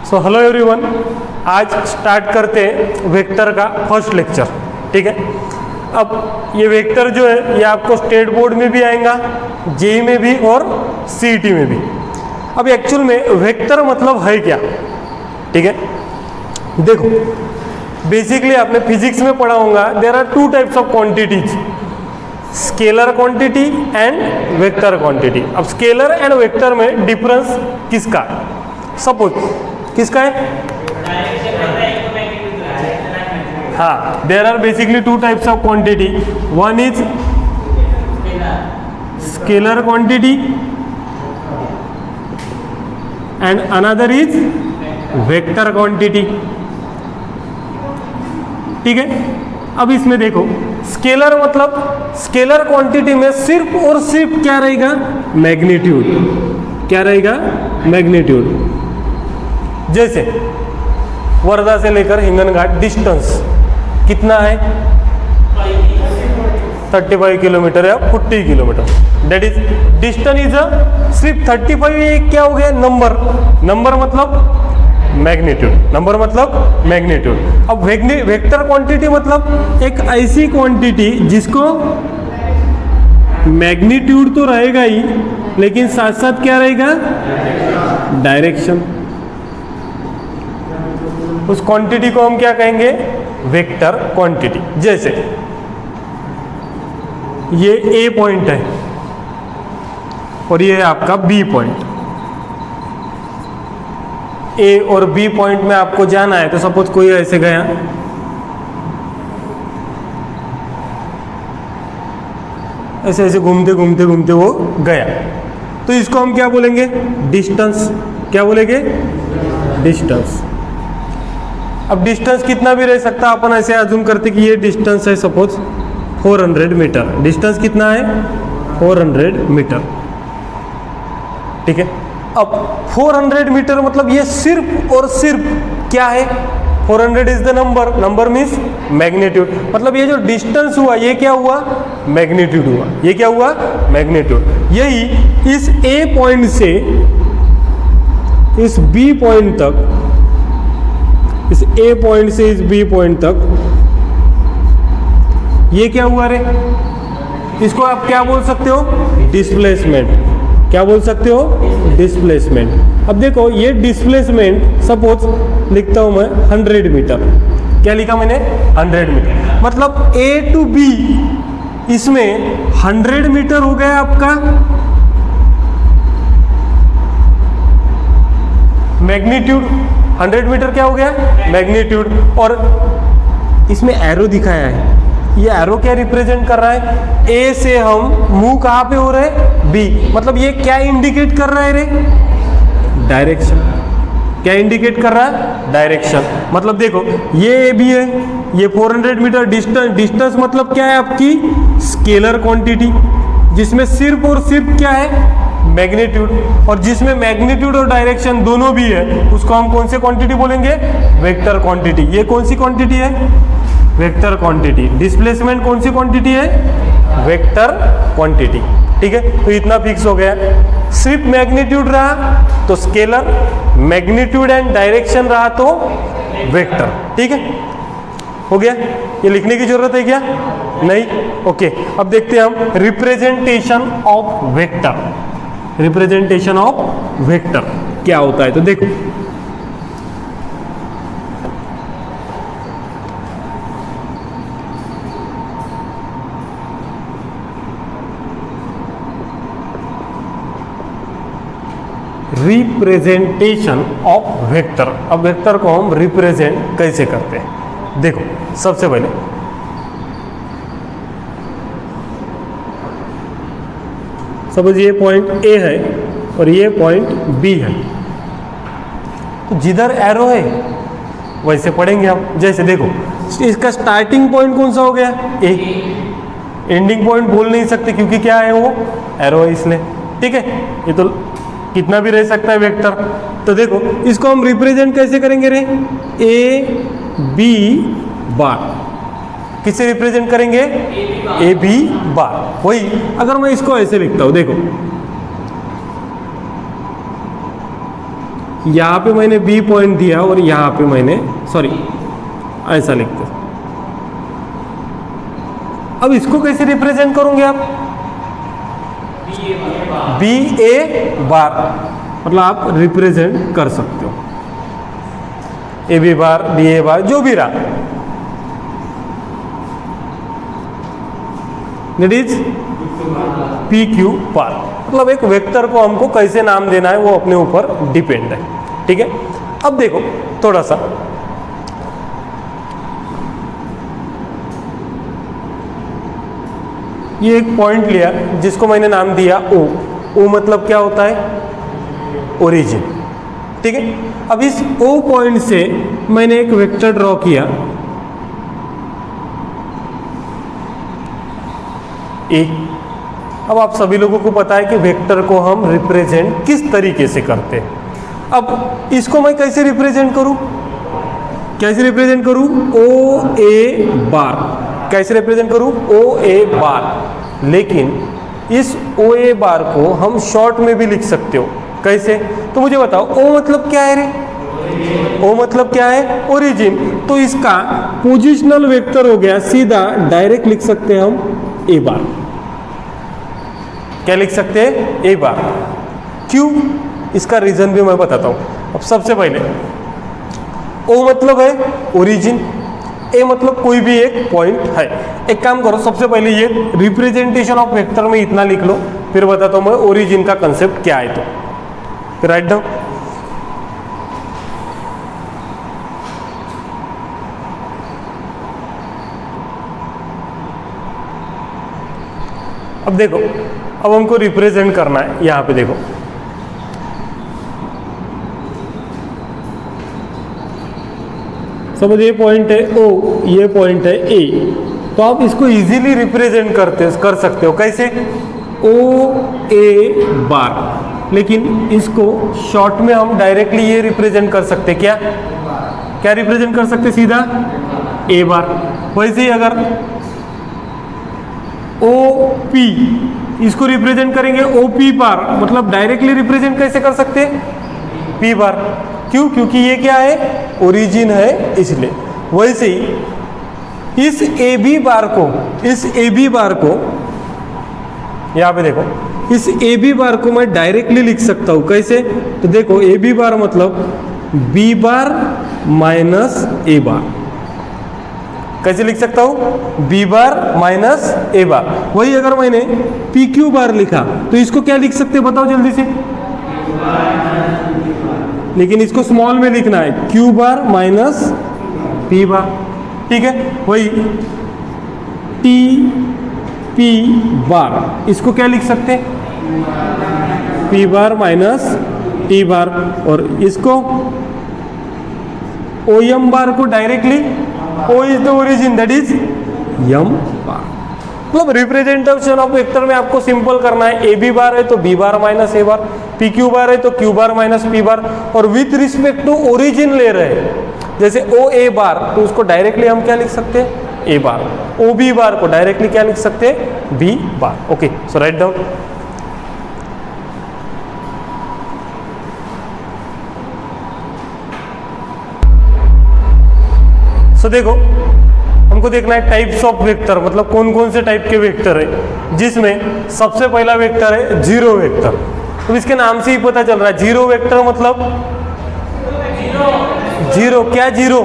So hello everyone, आज start करते हैं वेक्टर का फर्स्ट लेक्चर। ठीक है, अब ये वेक्टर जो है ये आपको स्टेट बोर्ड में भी आएगा, जेई में भी और सीईटी में भी। अब एक्चुअल में वेक्टर मतलब है क्या? ठीक है, देखो बेसिकली आपने फिजिक्स में पढ़ा होगा, there are two types of quantities, scalar quantity and vector quantity. अब स्केलर एंड वेक्टर में डिफरेंस किसका है? सपोज किसका है? हाँ, there are basically two types of quantity, one is scalar quantity and another is vector quantity. ठीक है, अब इसमें देखो स्केलर मतलब स्केलर क्वांटिटी में सिर्फ और सिर्फ क्या रहेगा? मैग्नीट्यूड। क्या रहेगा? मैग्नीट्यूड। जैसे वर्धा से लेकर हिंगनघाट डिस्टेंस कितना है? 35 किलोमीटर या 40 kilometre. That is distance is सिर्फ 35। ये क्या हो गया? नंबर। नंबर मतलब मैग्नीट्यूड। नंबर मतलब मैग्नीट्यूड। अब वेक्टर क्वांटिटी मतलब एक ऐसी क्वांटिटी जिसको मैग्नीट्यूड तो रहेगा ही, लेकिन साथ साथ क्या रहेगा? डायरेक्शन। उस क्वांटिटी को हम क्या कहेंगे? Vector quantity. जैसे ये ए पॉइंट है और ये है आपका बी पॉइंट। ए और बी पॉइंट में आपको जाना है, तो सपोज कोई ऐसे गया, ऐसे ऐसे घूमते घूमते घूमते वो गया, तो इसको हम क्या बोलेंगे? डिस्टेंस। क्या बोलेंगे? डिस्टेंस। अब डिस्टेंस कितना भी रह सकता, अपन ऐसे अज्यूम करते कि ये डिस्टेंस है सपोज 400 मीटर। डिस्टेंस कितना है? 400 मीटर। ठीक है, अब 400 मीटर मतलब ये सिर्फ और सिर्फ क्या है? 400 is the number. Number means magnitude. मतलब ये जो डिस्टेंस हुआ ये क्या हुआ? मैग्नीट्यूड हुआ। ये क्या हुआ? मैग्नीट्यूड। यही इस ए पॉइंट से इस बी पॉइंट तक, इस ए पॉइंट से इस बी पॉइंट तक ये क्या हुआ रे? इसको आप क्या बोल सकते हो? डिस्प्लेसमेंट। क्या बोल सकते हो? डिस्प्लेसमेंट। अब देखो ये डिस्प्लेसमेंट सपोज लिखता हूं मैं 100 मीटर। क्या लिखा मैंने? 100 मीटर। मतलब ए टू बी इसमें 100 मीटर हो गया आपका मैग्नीट्यूड। 100 मीटर क्या हो गया? मैग्नीट्यूड। और इसमें एरो दिखाया है, ये एरो क्या रिप्रेजेंट कर रहा है? ए से हम मूव कहाँ पे हो रहे हैं? बी। मतलब ये क्या इंडिकेट कर रहा है रे? डायरेक्शन। क्या इंडिकेट कर रहा है? डायरेक्शन। मतलब देखो ये ए बी है, ये 400 मीटर डिस्टेंस। डिस्टेंस मतलब क्या है? आपकी स्केलर क्वांटिटी, जिसमें सिर्फ और सिर्फ क्या है? मैग्नीट्यूड। और जिसमें मैग्नीट्यूड और डायरेक्शन दोनों भी है, उसको हम कौन सी क्वांटिटी बोलेंगे? Vector quantity. ये कौन सी क्वांटिटी है? Vector quantity. डिस्प्लेसमेंट कौन सी क्वांटिटी है? Vector quantity. ठीक है, तो इतना फिक्स हो गया। सिर्फ मैग्नीट्यूड रहा तो स्केलर, मैग्नीट्यूड एंड डायरेक्शन रहा तो वेक्टर। ठीक है, हो गया। ये लिखने की जरूरत है क्या? नहीं। ओके, अब देखते हैं हम representation of vector. Representation of vector क्या होता है? तो देखो रिप्रेजेंटेशन ऑफ वेक्टर। अब वेक्टर को हम रिप्रेजेंट कैसे करते हैं? देखो सबसे पहले सपोज ये पॉइंट ए है और ये पॉइंट बी है, तो जिधर एरो है वैसे पढ़ेंगे हम। जैसे देखो इसका स्टार्टिंग पॉइंट कौन सा हो गया? ए। एंडिंग पॉइंट बोल नहीं सकते क्योंकि क्या है? वो एरो है इसलिए। ठीक है, ये तो कितना भी रह सकता है वेक्टर। तो देखो इसको हम रिप्रेजेंट कैसे करेंगे रे? A B bar. किससे रिप्रेजेंट करेंगे? A B bar. वही अगर मैं इसको ऐसे लिखता हूं, देखो यहाँ पे मैंने बी पॉइंट दिया और यहाँ पे मैंने सॉरी ऐसा लिखते। अब इसको कैसे रिप्रेजेंट करोगे आप? बी ए बार, मतलब आप रिप्रेजेंट कर सकते हो ए बी बार, बी ए बार, जो भी रहा, that is P Q bar. मतलब एक वेक्टर को हमको कैसे नाम देना है वो अपने ऊपर डिपेंड है, ठीक है। अब देखो थोड़ा सा, ये एक पॉइंट लिया जिसको मैंने नाम दिया ओ। ओ मतलब क्या होता है? ओरिजिन, ठीक है। अब इस ओ पॉइंट से मैंने एक वेक्टर ड्रॉ किया ए। अब आप सभी लोगों को पता है कि वेक्टर को हम रिप्रेजेंट किस तरीके से करते हैं। अब इसको मैं कैसे रिप्रेजेंट करूं? कैसे रिप्रेजेंट करूं? ओ ए बार। कैसे रिप्रेजेंट करूं? ओ ए बार। लेकिन इस ओ ए बार को हम शॉर्ट में भी लिख सकते हो। कैसे? तो मुझे बताओ, ओ मतलब क्या है रे? ओ मतलब क्या है? ओरिजिन। तो इसका पोजिशनल वेक्टर हो गया, सीधा डायरेक्ट लिख सकते हैं हम ए बार। क्या लिख सकते हैं? ए बार। क्यों? इसका रीजन भी मैं बताता हूं। अब सबसे पहले ओ मतलब है ओरिजिन, ए मतलब कोई भी एक पॉइंट है। एक काम करो, सबसे पहले ये रिप्रेजेंटेशन ऑफ वेक्टर में इतना लिख लो, फिर बताता हूं मैं ओरिजिन का कंसेप्ट क्या है। तो फिर राइट डाउन। अब देखो, अब हमको रिप्रेजेंट करना है। यहां पे देखो, समझ, ये पॉइंट है ओ, ये पॉइंट है ए। तो आप इसको इजीली रिप्रेजेंट कर सकते हो। कैसे? ओ ए बार। लेकिन इसको शॉर्ट में हम डायरेक्टली ये रिप्रेजेंट कर सकते। क्या क्या रिप्रेजेंट कर सकते? सीधा ए बार। वैसे ही अगर ओ पी, इसको रिप्रेजेंट करेंगे ओ पी बार, मतलब डायरेक्टली रिप्रेजेंट कैसे कर सकते? पी बार। क्यों? क्योंकि ये क्या है? ओरिजिन है, इसलिए। वैसे ही इस ए बी बार को, इस ए बी बार को यहां पे देखो, इस ए बी बार को मैं डायरेक्टली लिख सकता हूं। कैसे? तो देखो, ए बी बार मतलब बी बार माइनस ए बार। कैसे लिख सकता हूं? बी बार माइनस ए बार। वही अगर मैंने पी क्यू बार लिखा तो इसको क्या लिख सकते बताओ जल्दी से? लेकिन इसको स्मॉल में लिखना है, क्यू बार माइनस पी बार, ठीक है। वही टी पी बार, इसको क्या लिख सकते हैं? P bar minus T bar. और इसको ओ एम बार को directly, O is the origin, that is M bar. मतलब रिप्रेजेंटेशन ऑफ वेक्टर में आपको सिंपल करना है। ए बी बार है तो B bar minus A bar, P Q bar है तो क्यू बार माइनस पी बार, और विथ रिस्पेक्ट टू ओरिजिन ले रहे हैं। जैसे ओ ए बार, तो उसको डायरेक्टली हम क्या लिख सकते हैं? ए बार। ओ बी बार को डायरेक्टली क्या लिख सकते हैं? B bar. Okay, so write down. So देखो, हमको देखना है टाइप्स ऑफ वेक्टर, मतलब कौन कौन से टाइप के वेक्टर है, जिसमें सबसे पहला वेक्टर है जीरो वेक्टर। तो इसके नाम से ही पता चल रहा है, जीरो वेक्टर मतलब जीरो। क्या जीरो?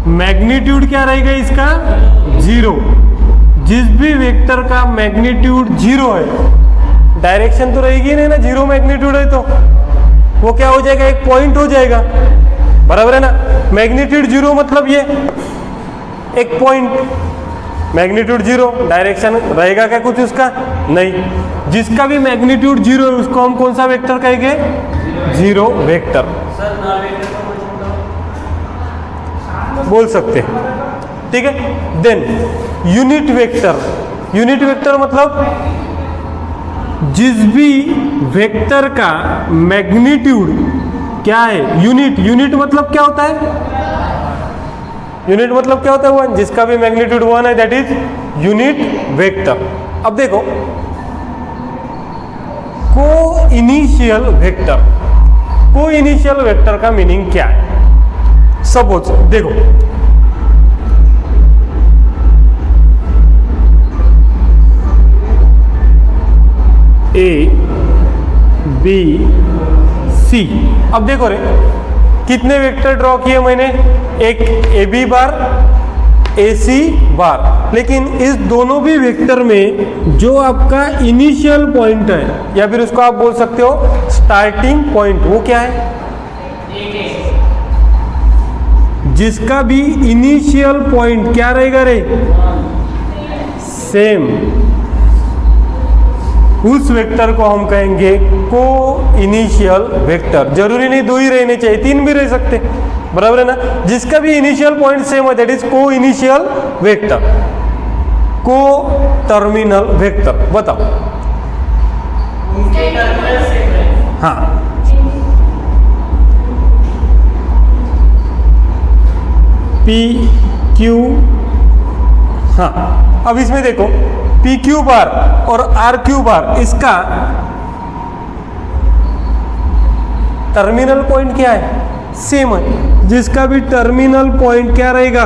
मैग्नीट्यूड क्या रहेगा इसका? जीरो। जिस भी वेक्टर का मैग्नीट्यूड जीरो है, डायरेक्शन तो रहेगी नहीं ना, जीरो मैग्नीट्यूड है तो वो क्या हो जाएगा? एक पॉइंट हो जाएगा, बराबर है ना। मैग्नीट्यूड जीरो मतलब ये एक पॉइंट, मैग्नीट्यूड जीरो, डायरेक्शन रहेगा क्या कुछ उसका? नहीं। जिसका भी मैग्नीट्यूड जीरो है उसको हम कौन सा वेक्टर कहेंगे? जीरो वेक्टर बोल सकते हैं, ठीक है। Then unit vector. Unit vector मतलब जिस भी वेक्टर का मैग्नीट्यूड क्या है? यूनिट। यूनिट मतलब क्या होता है? यूनिट मतलब क्या होता है? वन। जिसका भी मैग्नीट्यूड वन है दैट इज यूनिट वेक्टर। अब देखो, को इनिशियल वेक्टर। को इनिशियल वेक्टर का मीनिंग क्या है? सपोज देखो, ए बी सी। अब देखो रे, कितने वेक्टर ड्रॉ किए मैंने? एक ए बी बार, ए सी बार। लेकिन इस दोनों भी वेक्टर में जो आपका इनिशियल पॉइंट है, या फिर उसको आप बोल सकते हो स्टार्टिंग पॉइंट, वो क्या है? जिसका भी इनिशियल पॉइंट क्या रहेगा रे? सेम। उस वेक्टर को हम कहेंगे को इनिशियल वेक्टर। जरूरी नहीं दो ही रहने चाहिए, तीन भी रह सकते, बराबर है ना? जिसका भी इनिशियल पॉइंट सेम है, दैट इज को इनिशियल वेक्टर, को टर्मिनल वेक्टर। बताओ। हाँ, पी क्यू। हाँ, अब इसमें देखो पी क्यू बार और आर क्यू बार, इसका टर्मिनल पॉइंट क्या है? सेम है। जिसका भी टर्मिनल पॉइंट क्या रहेगा?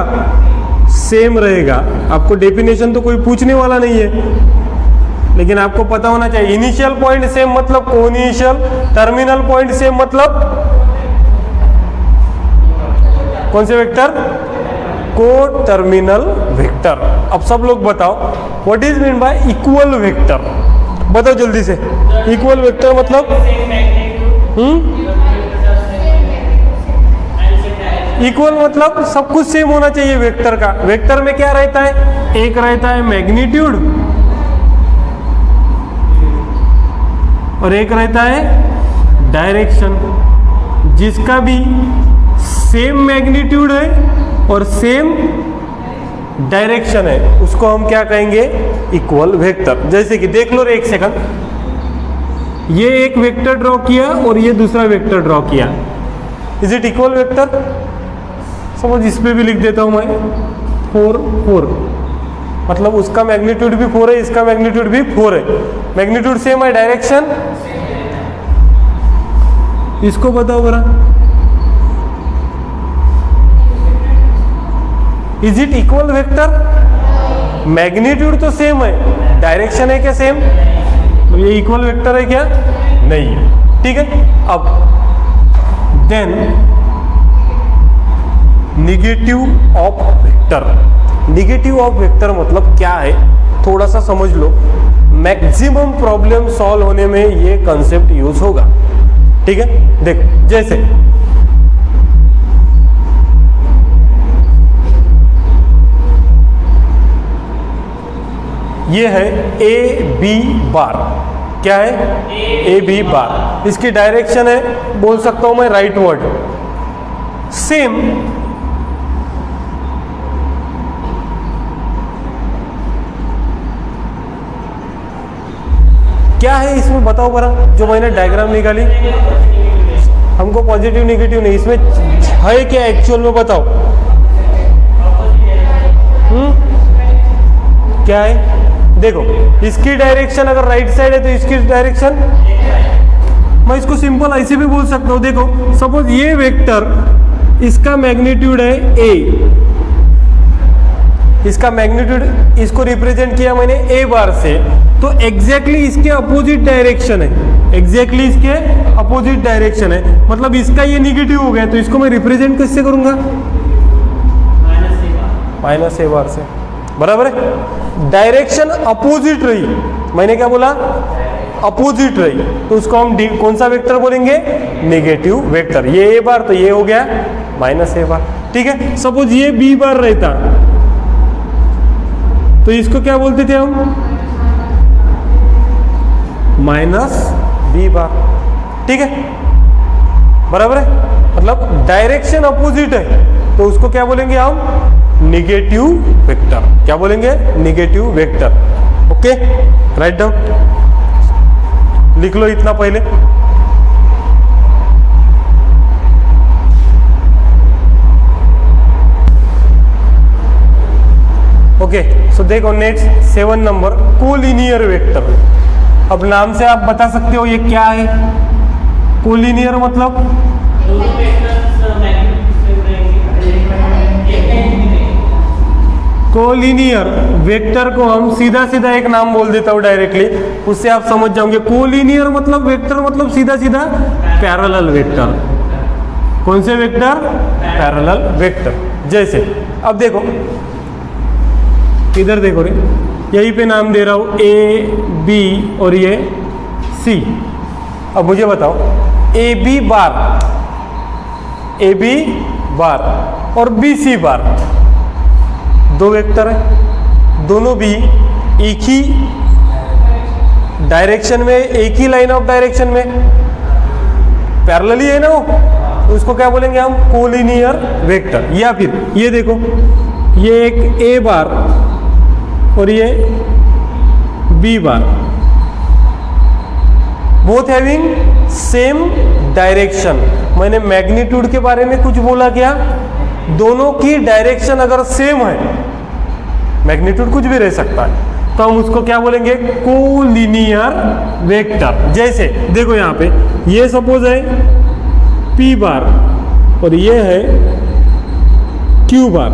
सेम रहेगा। आपको डेफिनेशन तो कोई पूछने वाला नहीं है, लेकिन आपको पता होना चाहिए इनिशियल पॉइंट सेम मतलब को इनिशियल, टर्मिनल पॉइंट सेम मतलब कौन से वेक्टर? को टर्मिनल वेक्टर। अब सब लोग बताओ what is mean y equal vector? बताओ जल्दी से। इक्वल वेक्टर मतलब इक्वल मतलब सब कुछ सेम होना चाहिए वेक्टर का। वेक्टर में क्या रहता है? एक रहता है मैग्नीट्यूड और एक रहता है डायरेक्शन। जिसका भी सेम मैग्नीट्यूड है और सेम डायरेक्शन है, उसको हम क्या कहेंगे? Equal vector. जैसे कि देख लो रे, एक सेकंड, ये एक वेक्टर ड्रॉ किया और ये दूसरा वेक्टर ड्रॉ किया, इज इट इक्वल वेक्टर? समझ, इस पे भी लिख देता हूं मैं 4 4, मतलब उसका मैग्नीट्यूड भी 4 है, इसका मैग्नीट्यूड भी 4 है, मैग्नीट्यूड सेम है, डायरेक्शन। इसको बताओ जरा, is it equal vector? Magnitude तो सेम है, डायरेक्शन है क्या सेम? तो ये इक्वल वेक्टर है क्या? नहीं है। ठीक है। अब then negative of vector. Negative of vector मतलब क्या है? थोड़ा सा समझ लो, मैक्सिमम प्रॉब्लम सॉल्व होने में ये कंसेप्ट यूज होगा। ठीक है, देखो जैसे ये है ए बी बार। क्या है? A B bar. इसकी डायरेक्शन है, बोल सकता हूं मैं राइट वर्ड। सेम क्या है इसमें बताओ बरा, जो मैंने डायग्राम निकाली। हमको पॉजिटिव नेगेटिव नहीं, इसमें है क्या एक्चुअल में बताओ। क्या है? देखो, इसकी डायरेक्शन अगर राइट साइड है तो इसकी डायरेक्शन, मैं इसको सिंपल ऐसे भी बोल सकता हूं। देखो सपोज ये वेक्टर, इसका मैग्नीट्यूड है ए, इसका मैग्नीट्यूड, इसको रिप्रेजेंट किया मैंने ए बार से, तो एग्जैक्टली इसके अपोजिट डायरेक्शन है, एग्जैक्टली इसके अपोजिट डायरेक्शन है, मतलब इसका ये निगेटिव हो गया, तो इसको मैं रिप्रेजेंट कैसे करूंगा? माइनस ए बार से, बराबर है। डायरेक्शन अपोजिट रही, मैंने क्या बोला? अपोजिट रही, तो उसको हम कौन सा वेक्टर बोलेंगे? Negative vector. ये ए बार तो ये हो गया माइनस ए बार। ठीक है। सपोज ये बी बार रहता तो इसको क्या बोलते थे हम? Minus B bar. ठीक है, बराबर है। मतलब डायरेक्शन अपोजिट है तो उसको क्या बोलेंगे हम? Negative vector. क्या बोलेंगे? Negative vector. Okay, write down, लिख लो इतना पहले। ओके, सो देखो नेक्स्ट 7 नंबर, कोलिनियर वेक्टर। अब नाम से आप बता सकते हो ये क्या है। कोलिनियर मतलब कोलिनियर वेक्टर को हम सीधा सीधा एक नाम बोल देता हूँ डायरेक्टली, उससे आप समझ जाओगे। कोलिनियर मतलब वेक्टर मतलब सीधा सीधा पैरेलल वेक्टर। कौन से वेक्टर? Parallel vector. जैसे अब देखो इधर देखो रे, यहीं पे नाम दे रहा हूँ ए बी और ये सी। अब मुझे बताओ ए बी बार और बी सी बार दो वेक्टर है, दोनों भी एक ही डायरेक्शन में, एक ही लाइन ऑफ डायरेक्शन में पैरेलली है ना वो, तो उसको क्या बोलेंगे हम? Collinear vector. या फिर ये देखो ये एक ए बार और ये B bar, both having same direction. मैंने मैग्नीट्यूड के बारे में कुछ बोला क्या? दोनों की डायरेक्शन अगर सेम है, मैग्नीट्यूड कुछ भी रह सकता है, तो हम उसको क्या बोलेंगे? Collinear vector. जैसे देखो यहाँ पे ये सपोज है P बार और ये है Q बार,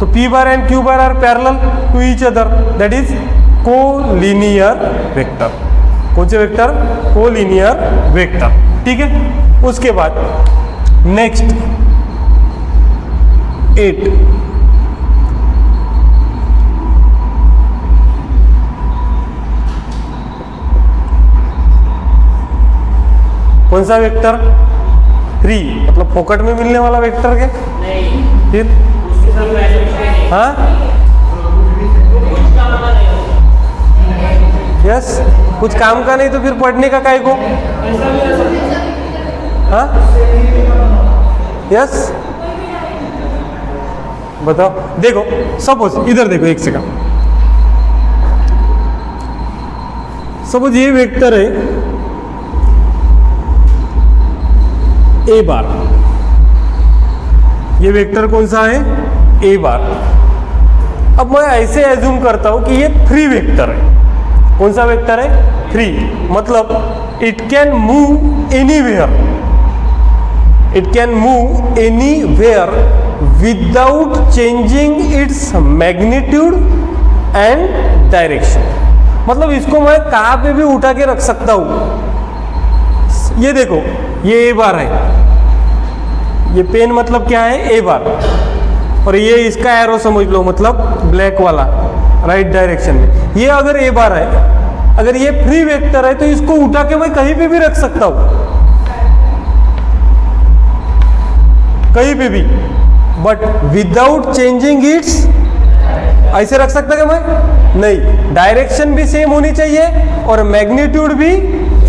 तो P bar and Q bar are parallel to each other, that is collinear vector. कौन से वेक्टर? Collinear vector. ठीक है, उसके बाद नेक्स्ट 8 कौन सा वेक्टर? 3 मतलब फोकट में मिलने वाला वेक्टर के? नहीं। फिर हाँ यस, कुछ काम का नहीं तो फिर पढ़ने का काय को? हाँ यस, बताओ। देखो सपोज इधर देखो, एक सेकंड। सपोज ये वेक्टर है ए बार, ये वेक्टर कौन सा है? A bar. अब मैं ऐसे एज्यूम करता हूं कि ये फ्री वेक्टर है। कौन सा वेक्टर है? फ्री, मतलब it can move anywhere, it can move anywhere without changing its magnitude and direction. मतलब इसको मैं कहाँ पे भी उठा के रख सकता हूं। ये देखो ये ए बार है, ये पेन मतलब क्या है? ए बार, और ये इसका एरो समझ लो, मतलब ब्लैक वाला राइट डायरेक्शन में। ये अगर ए बार है, अगर ये फ्री वेक्टर है, तो इसको उठा के मैं कहीं पे भी रख सकता हूं, कहीं पे भी, बट विदाउट चेंजिंग इट्स। ऐसे रख सकता क्या मैं? नहीं, डायरेक्शन भी सेम होनी चाहिए और मैग्नीट्यूड भी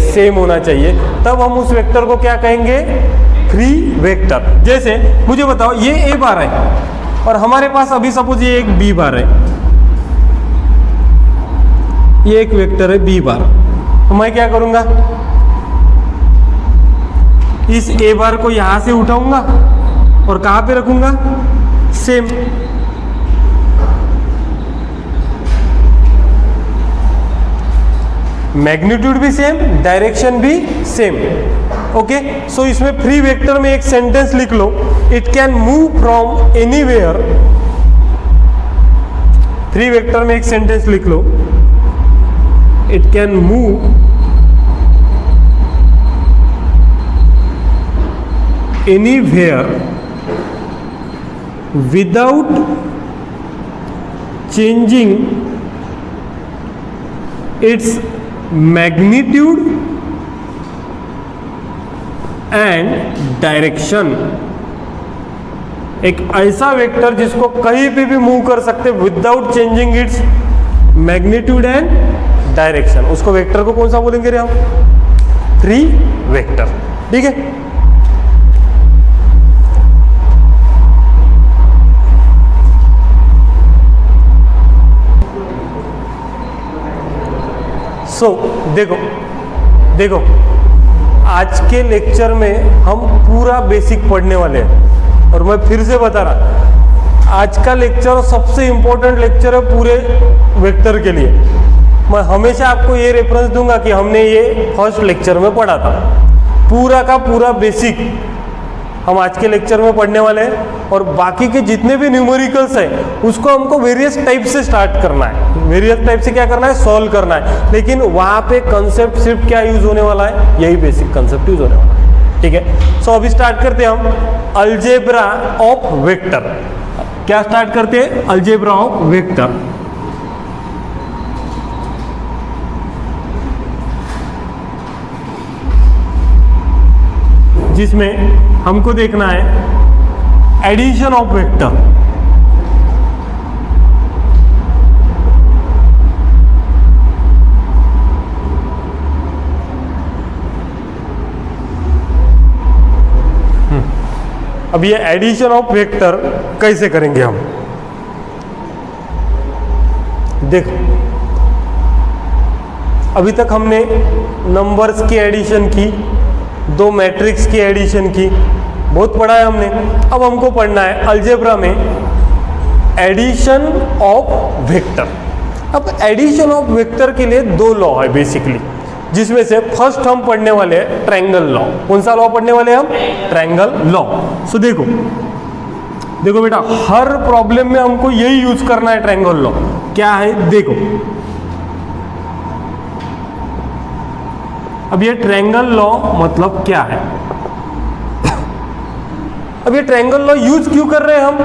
सेम होना चाहिए, तब हम उस वेक्टर को क्या कहेंगे? Free vector. जैसे मुझे बताओ ये ए बार है और हमारे पास अभी सपोज ये एक बी बार है, ये एक वेक्टर है बी बार, तो मैं क्या करूंगा? इस ए बार को यहां से उठाऊंगा और कहां पे रखूंगा? सेम। मैग्नीट्यूड भी सेम, डायरेक्शन भी सेम। ओके, सो इसमें फ्री वेक्टर में एक सेंटेंस लिख लो, it can move from anywhere. Free vector में एक सेंटेंस लिख लो, it can move anywhere without changing its magnitude and direction. एक ऐसा वेक्टर जिसको कहीं पे भी मूव कर सकते without changing its magnitude and direction, उसको वेक्टर को कौन सा बोलेंगे रे हम? Free vector. ठीक है, सो देखो आज के लेक्चर में हम पूरा बेसिक पढ़ने वाले हैं, और मैं फिर से बता रहा, आज का लेक्चर सबसे इंपॉर्टेंट लेक्चर है पूरे वेक्टर के लिए। मैं हमेशा आपको ये रेफरेंस दूंगा कि हमने ये फर्स्ट लेक्चर में पढ़ा था। पूरा का पूरा बेसिक हम आज के लेक्चर में पढ़ने वाले हैं और बाकी के जितने भी न्यूमेरिकल्स हैं उसको हमको वेरियस टाइप से स्टार्ट करना है। वेरियस टाइप से क्या करना है, सॉल्व करना है। लेकिन वहाँ पे कंसेप्ट सिर्फ क्या यूज होने वाला है, यही बेसिक कंसेप्ट यूज होने वाला है। ठीक है, सो अभी स्टार्ट करते हैं हम अलजेब्रा ऑफ वेक्टर। क्या स्टार्ट करते हैं, अलजेब्रा ऑफ वेक्टर। जिसमें हमको देखना है एडिशन ऑफ वेक्टर। अब ये एडिशन ऑफ वेक्टर कैसे करेंगे हम, देखो अभी तक हमने नंबर्स की एडिशन की, दो मैट्रिक्स की एडिशन की, बहुत पढ़ा है हमने। अब हमको पढ़ना है अलजेब्रा में एडिशन ऑफ वेक्टर। अब एडिशन ऑफ वेक्टर के लिए दो लॉ है बेसिकली, जिसमें से फर्स्ट हम पढ़ने वाले हैं ट्रायंगल लॉ। कौन सा लॉ पढ़ने वाले हैं हम, ट्रायंगल लॉ। सो देखो बेटा, हर प्रॉब्लम में हमको यही यूज करना है ट्रायंगल लॉ। क्या है देखो, अब ये ट्रायंगल लॉ मतलब क्या है। अब ये ट्रायंगल लॉ यूज क्यों कर रहे हैं हम,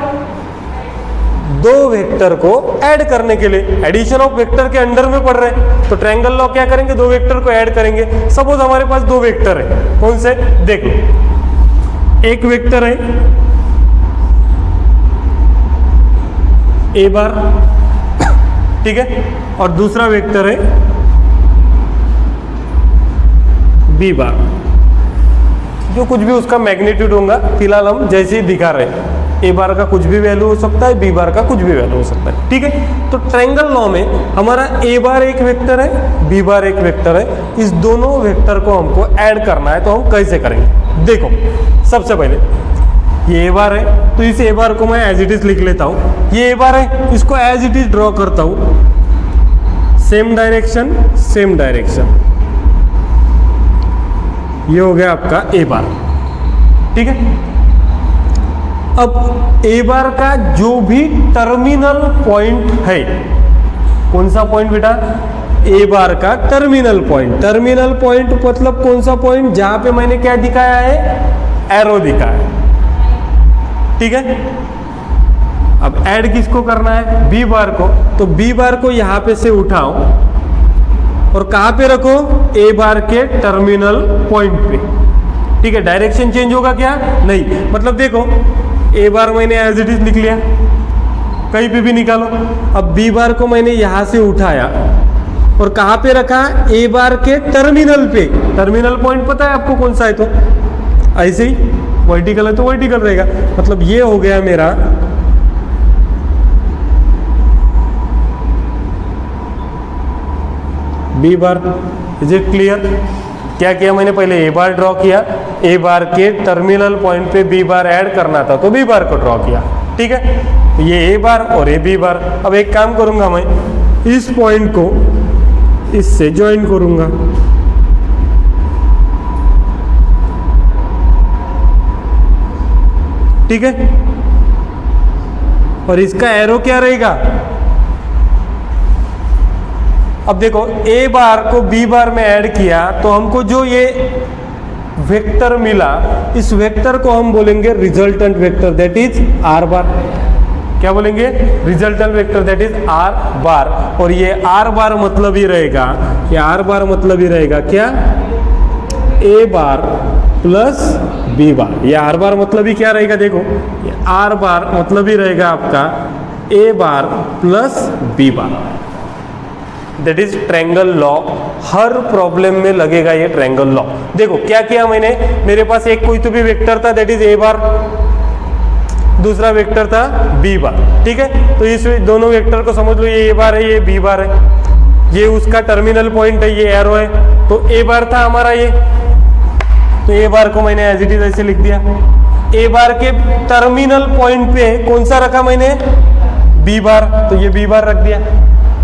दो वेक्टर को ऐड करने के लिए। एडिशन ऑफ वेक्टर के अंडर में पढ़ रहे हैं तो ट्रायंगल लॉ क्या करेंगे, दो वेक्टर को ऐड करेंगे। सपोज हमारे पास दो वेक्टर है, कौन से, देख लो एक वेक्टर है ए बार, ठीक है, और दूसरा वेक्टर है बी बार। जो कुछ भी उसका मैग्नीट्यूड होगा, फिलहाल हम जैसे ही दिखा रहे हैं, ए बार का कुछ भी वैल्यू हो सकता है, बी बार का कुछ भी वैल्यू हो सकता है। ठीक है, तो ट्रायंगल लॉ में हमारा ए बार एक वेक्टर है, बी बार एक वेक्टर है। इस दोनों वेक्टर को हमको ऐड करना है, तो हम कैसे करेंगे, देखो सबसे पहले ये ए बार है, तो इस ए बार को मैं एज इट इज लिख लेता हूँ। ये ए बार है, इसको एज इट इज ड्रॉ करता हूँ, सेम डायरेक्शन सेम डायरेक्शन। ये हो गया आपका ए बार, ठीक है। अब ए बार का जो भी टर्मिनल पॉइंट है, कौन सा पॉइंट बेटा, ए बार का टर्मिनल पॉइंट। टर्मिनल पॉइंट मतलब कौन सा पॉइंट, जहां पे मैंने क्या दिखाया है, एरो दिखाया है, ठीक है। अब ऐड किसको करना है, बी बार को, तो बी बार को यहां पे से उठाओ और कहां पे रखो, ए बार के टर्मिनल पॉइंट पे, ठीक है। डायरेक्शन चेंज होगा क्या, नहीं, मतलब देखो ए बार मैंने एज इट इज लिख लिया, कहीं पे भी निकालो। अब बी बार को मैंने यहां से उठाया और कहां पे रखा, ए बार के टर्मिनल पे। टर्मिनल पॉइंट पता है आपको कौन सा है, तो ऐसे ही वर्टिकल है तो वर्टिकल रहेगा, मतलब ये हो गया मेरा B bar. Is it clear, क्या किया मैंने, पहले ए बार ड्रॉ किया, ए बार के टर्मिनल पॉइंट पे बी बार ऐड करना था तो बी बार को ड्रॉ किया, ठीक है। ये ए बार और ये बी बार। अब एक काम करूंगा मैं, इस पॉइंट को इससे ज्वाइन करूंगा, ठीक है। और इसका एरो क्या रहेगा, अब देखो ए बार को बी बार में ऐड किया तो हमको जो ये वेक्टर मिला, इस वेक्टर को हम बोलेंगे resultant vector, that is R बार। क्या बोलेंगे, resultant vector, that is R बार। और ये आर बार मतलब ही रहेगा, ये आर बार मतलब ही रहेगा क्या, ए बार प्लस बी बार। ये आर बार मतलब ही क्या रहेगा, देखो ये आर बार मतलब ही रहेगा आपका A bar plus B bar. That is triangle law, हर प्रॉब्लम में लगेगा ये ट्रायंगल लॉ। देखो क्या किया मैंने, मेरे पास एक कोई तो भी वेक्टर था, दैट इज ए बार, दूसरा वेक्टर था बी बार, ठीक है। तो इस दोनों वेक्टर को समझ लो, ये ए बार है, ये बी बार है, ये उसका टर्मिनल पॉइंट है, ये एरो है। तो ए बार था हमारा ये, तो ए बार को मैंने एज इट इज ऐसे लिख दिया। ए बार के टर्मिनल पॉइंट पे कौन सा रखा मैंने, बी बार, तो ये बी बार रख दिया।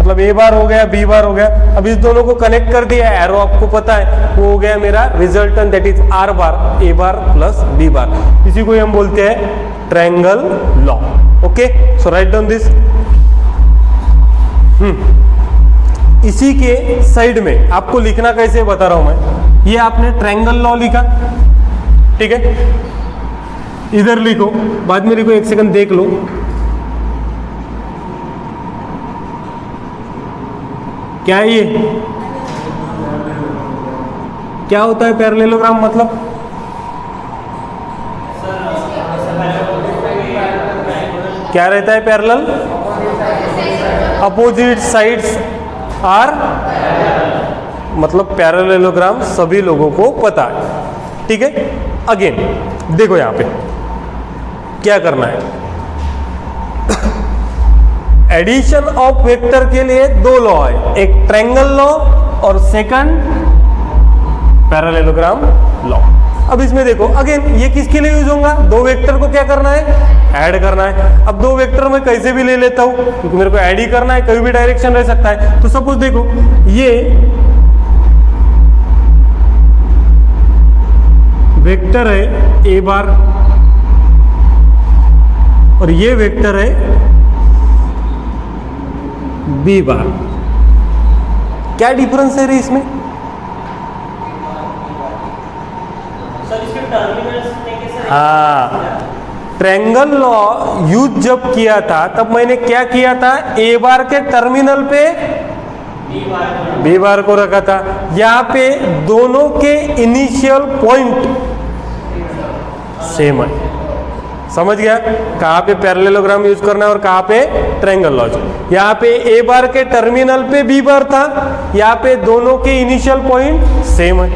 मतलब ए बार हो गया, बी बार हो गया। अब इस दोनों को कनेक्ट कर दिया, एरो आपको पता है वो हो गया मेरा resultant, that is R bar, A bar plus B bar. इसी को हम बोलते हैं triangle law. Okay, so write down this. इसी के साइड में आपको लिखना कैसे बता रहा हूं मैं। ये आपने ट्रायंगल लॉ लिखा, ठीक है, इधर लिखो, बाद में लिखो, एक सेकंड देख लो। क्या है ये, क्या होता है पैरेललोग्राम मतलब? क्या रहता है पैरेलल? अपोजिट साइड्स आर, मतलब पैरेललोग्राम सभी लोगों को पता है, ठीक है। अगेन देखो यहां पे क्या करना है। एडिशन ऑफ वेक्टर के लिए दो लॉ है, एक ट्रायंगल लॉ और सेकंड पैरेललोग्राम लॉ। अब इसमें देखो अगेन ये किसके लिए यूज होगा? दो वेक्टर को क्या करना है? ऐड करना है। अब दो वेक्टर मैं कैसे भी ले लेता हूं क्योंकि मेरे को ऐड ही करना है, कोई भी डायरेक्शन रह सकता है। तो सपोज देखो ये वेक्टर है ए बार और ये वेक्टर है बी बार। क्या डिफरेंस है रे इसमें? हाँ, ट्रायंगल लॉ यूज जब किया था तब मैंने क्या किया था, ए बार के टर्मिनल पे बी बार को रखा था। यहाँ पे दोनों के इनिशियल पॉइंट सेम है। समझ गया कहाँ पे पैरेललोग्राम यूज करना है और कहाँ पे ट्रायंगल लॉ। यहाँ पे ए बार के टर्मिनल पे बी बार था, यहाँ पे दोनों के इनिशियल पॉइंट सेम है।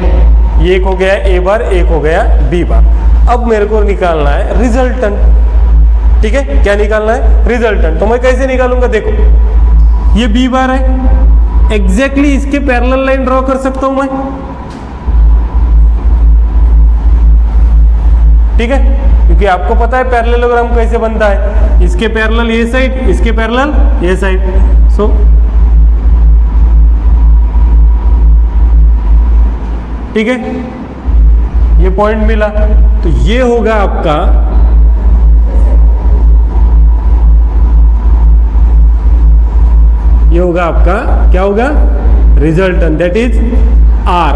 ये एक हो गया ए बार, एक हो गया बी बार। अब मेरे को निकालना है रिजल्टेंट, ठीक है। क्या निकालना है? रिजल्टेंट। तो मैं कैसे निकालूंगा? देखो ये बी बार है, एग्जैक्टली इसके पैरेलल लाइन ड्रॉ कर सकता हूं मैं, ठीक है, क्योंकि आपको पता है पैरेललोग्राम कैसे बनता है। इसके पैरेलल ये साइड, इसके पैरेलल ये साइड। सो ठीक है, ये पॉइंट मिला तो ये होगा आपका क्या होगा? Resultant, that is R.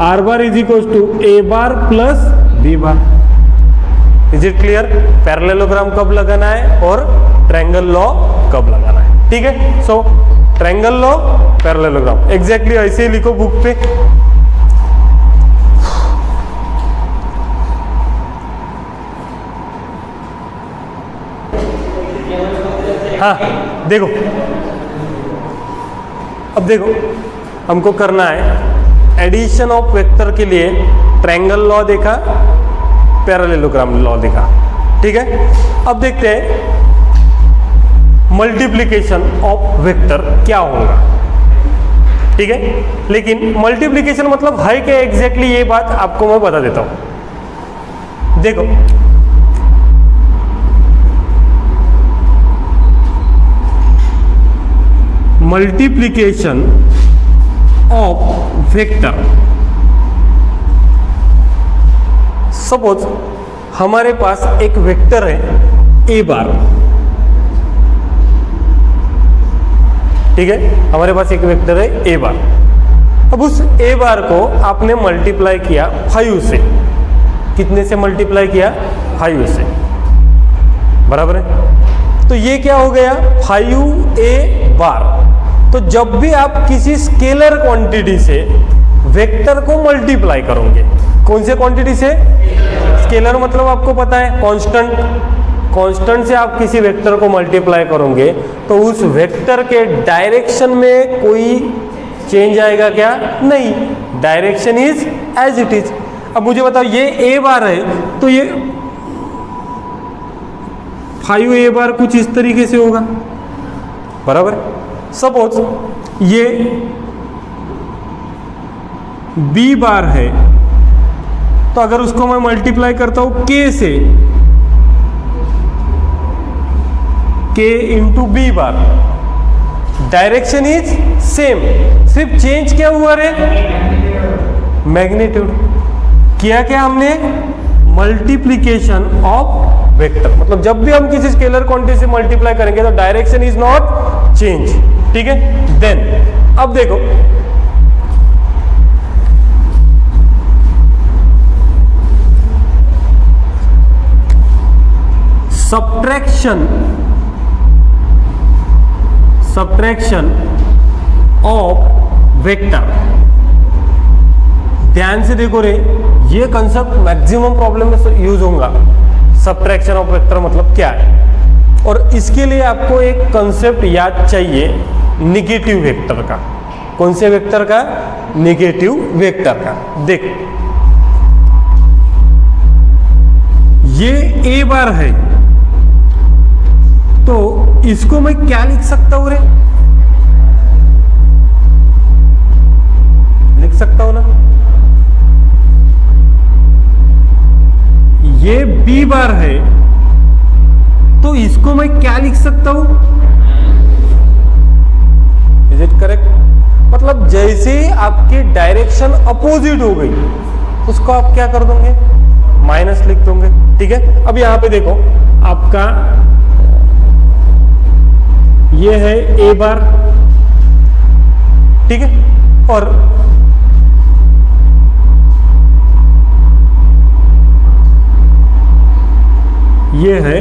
R bar is equal to A bar plus B bar. Is it clear? Parallelogram कब लगाना है और ट्रायंगल लॉ कब लगाना है, ठीक है। सो ट्रायंगल लॉ, पैरेललोग्राम, एग्जैक्टली ऐसे ही लिखो बुक पे। हाँ देखो, अब देखो हमको करना है एडिशन ऑफ वेक्टर के लिए ट्रायंगल लॉ देखा, पैरेललोग्राम लॉ देखा, ठीक है। अब देखते हैं मल्टीप्लिकेशन ऑफ वेक्टर क्या होगा, ठीक है। लेकिन मल्टीप्लिकेशन मतलब है क्या एग्जैक्टली, ये बात आपको मैं बता देता हूं। देखो मल्टीप्लिकेशन ऑफ वेक्टर, सपोज हमारे पास एक वेक्टर है ए बार, ठीक है, हमारे पास एक वेक्टर है ए बार। अब उस ए बार को आपने मल्टीप्लाई किया 5 से। कितने से मल्टीप्लाई किया? 5 से, बराबर है। तो ये क्या हो गया? 5a बार। तो जब भी आप किसी स्केलर क्वांटिटी से वेक्टर को मल्टीप्लाई करोगे, कौन से क्वांटिटी से? स्केलर मतलब आपको पता है कांस्टेंट, कांस्टेंट से आप किसी वेक्टर को मल्टीप्लाई करोगे तो उस वेक्टर के डायरेक्शन में कोई चेंज आएगा क्या? नहीं, direction is as it is. अब मुझे बताओ ये ए बार है तो ये 5a बार कुछ इस तरीके से होगा, बराबर। सपोज ये b बार है तो अगर उसको मैं मल्टीप्लाई करता हूं k से, k into B bar, direction is same, सिर्फ चेंज क्या हुआ रे, मैग्नीट्यूड। किया क्या हमने, मल्टीप्लीकेशन ऑफ वेक्टर। मतलब जब भी हम किसी स्केलर क्वांटिटी से मल्टीप्लाई करेंगे तो डायरेक्शन इज नॉट चेंज, ठीक है। देन अब देखो, सब्ट्रैक्शन ऑफ वेक्टर। ध्यान से देखो रे, ये कंसेप्ट मैक्सिमम प्रॉब्लम में यूज होगा। सब्ट्रैक्शन ऑफ वेक्टर मतलब क्या है, और इसके लिए आपको एक कंसेप्ट याद चाहिए निगेटिव वेक्टर का। कौन से वेक्टर का, निगेटिव वेक्टर का। देखो ये ए बार है, तो इसको मैं क्या लिख सकता हूं रे, लिख सकता हूं ना, ये बी बार है, तो इसको मैं क्या लिख सकता हूं, इज इट करेक्ट। मतलब जैसे आपकी डायरेक्शन अपोजिट हो गई, उसको आप क्या कर दोगे, माइनस लिख दोगे, ठीक है। अब यहां पे देखो, आपका ये है ए बार, ठीक है, और ये है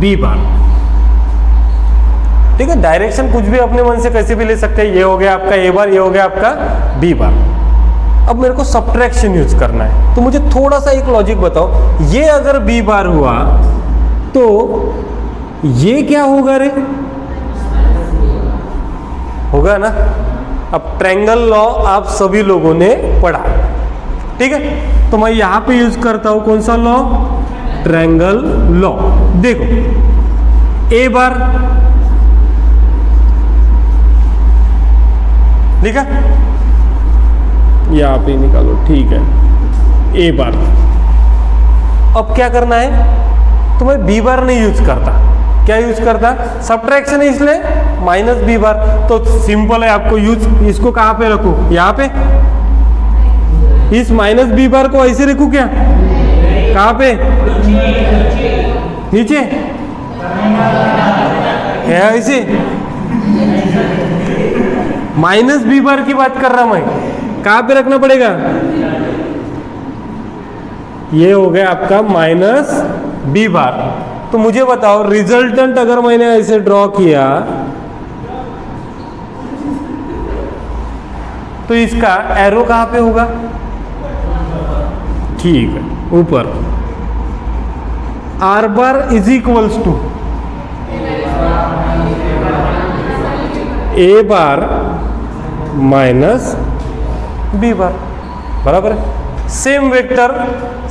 बी बार, ठीक है। डायरेक्शन कुछ भी अपने मन से कैसे भी ले सकते हैं। ये हो गया आपका ए बार, ये हो गया आपका बी बार। अब मेरे को सब्ट्रैक्शन यूज करना है, तो मुझे थोड़ा सा एक लॉजिक बताओ। ये अगर बी बार हुआ तो ये क्या होगा रे, होगा ना। अब ट्रायंगल लॉ आप सभी लोगों ने पढ़ा, ठीक है। तो मैं यहां पे यूज करता हूं कौन सा लॉ, ट्रायंगल लॉ। देखो ए बार लिखा, यहां पे निकालो, ठीक है, ए बार। अब क्या करना है, तो मैं बी बार नहीं यूज करता। क्या यूज करता, सब्ट्रैक्शन है इसलिए माइनस बी बार। तो सिंपल है, आपको यूज, इसको कहां पे रखूं, यहां पे, इस माइनस बी बार को ऐसे रखूं क्या, कहां पे, नीचे है, ऐसे माइनस बी बार की बात कर रहा मैं, कहां पे रखना पड़ेगा, ये हो गया आपका माइनस बी बार। तो मुझे बताओ रिजल्टेंट अगर मैंने ऐसे ड्रॉ किया तो इसका एरो कहां पे होगा, ठीक है, ऊपर। R bar is equals to A bar minus B bar, बराबर है। Same vector,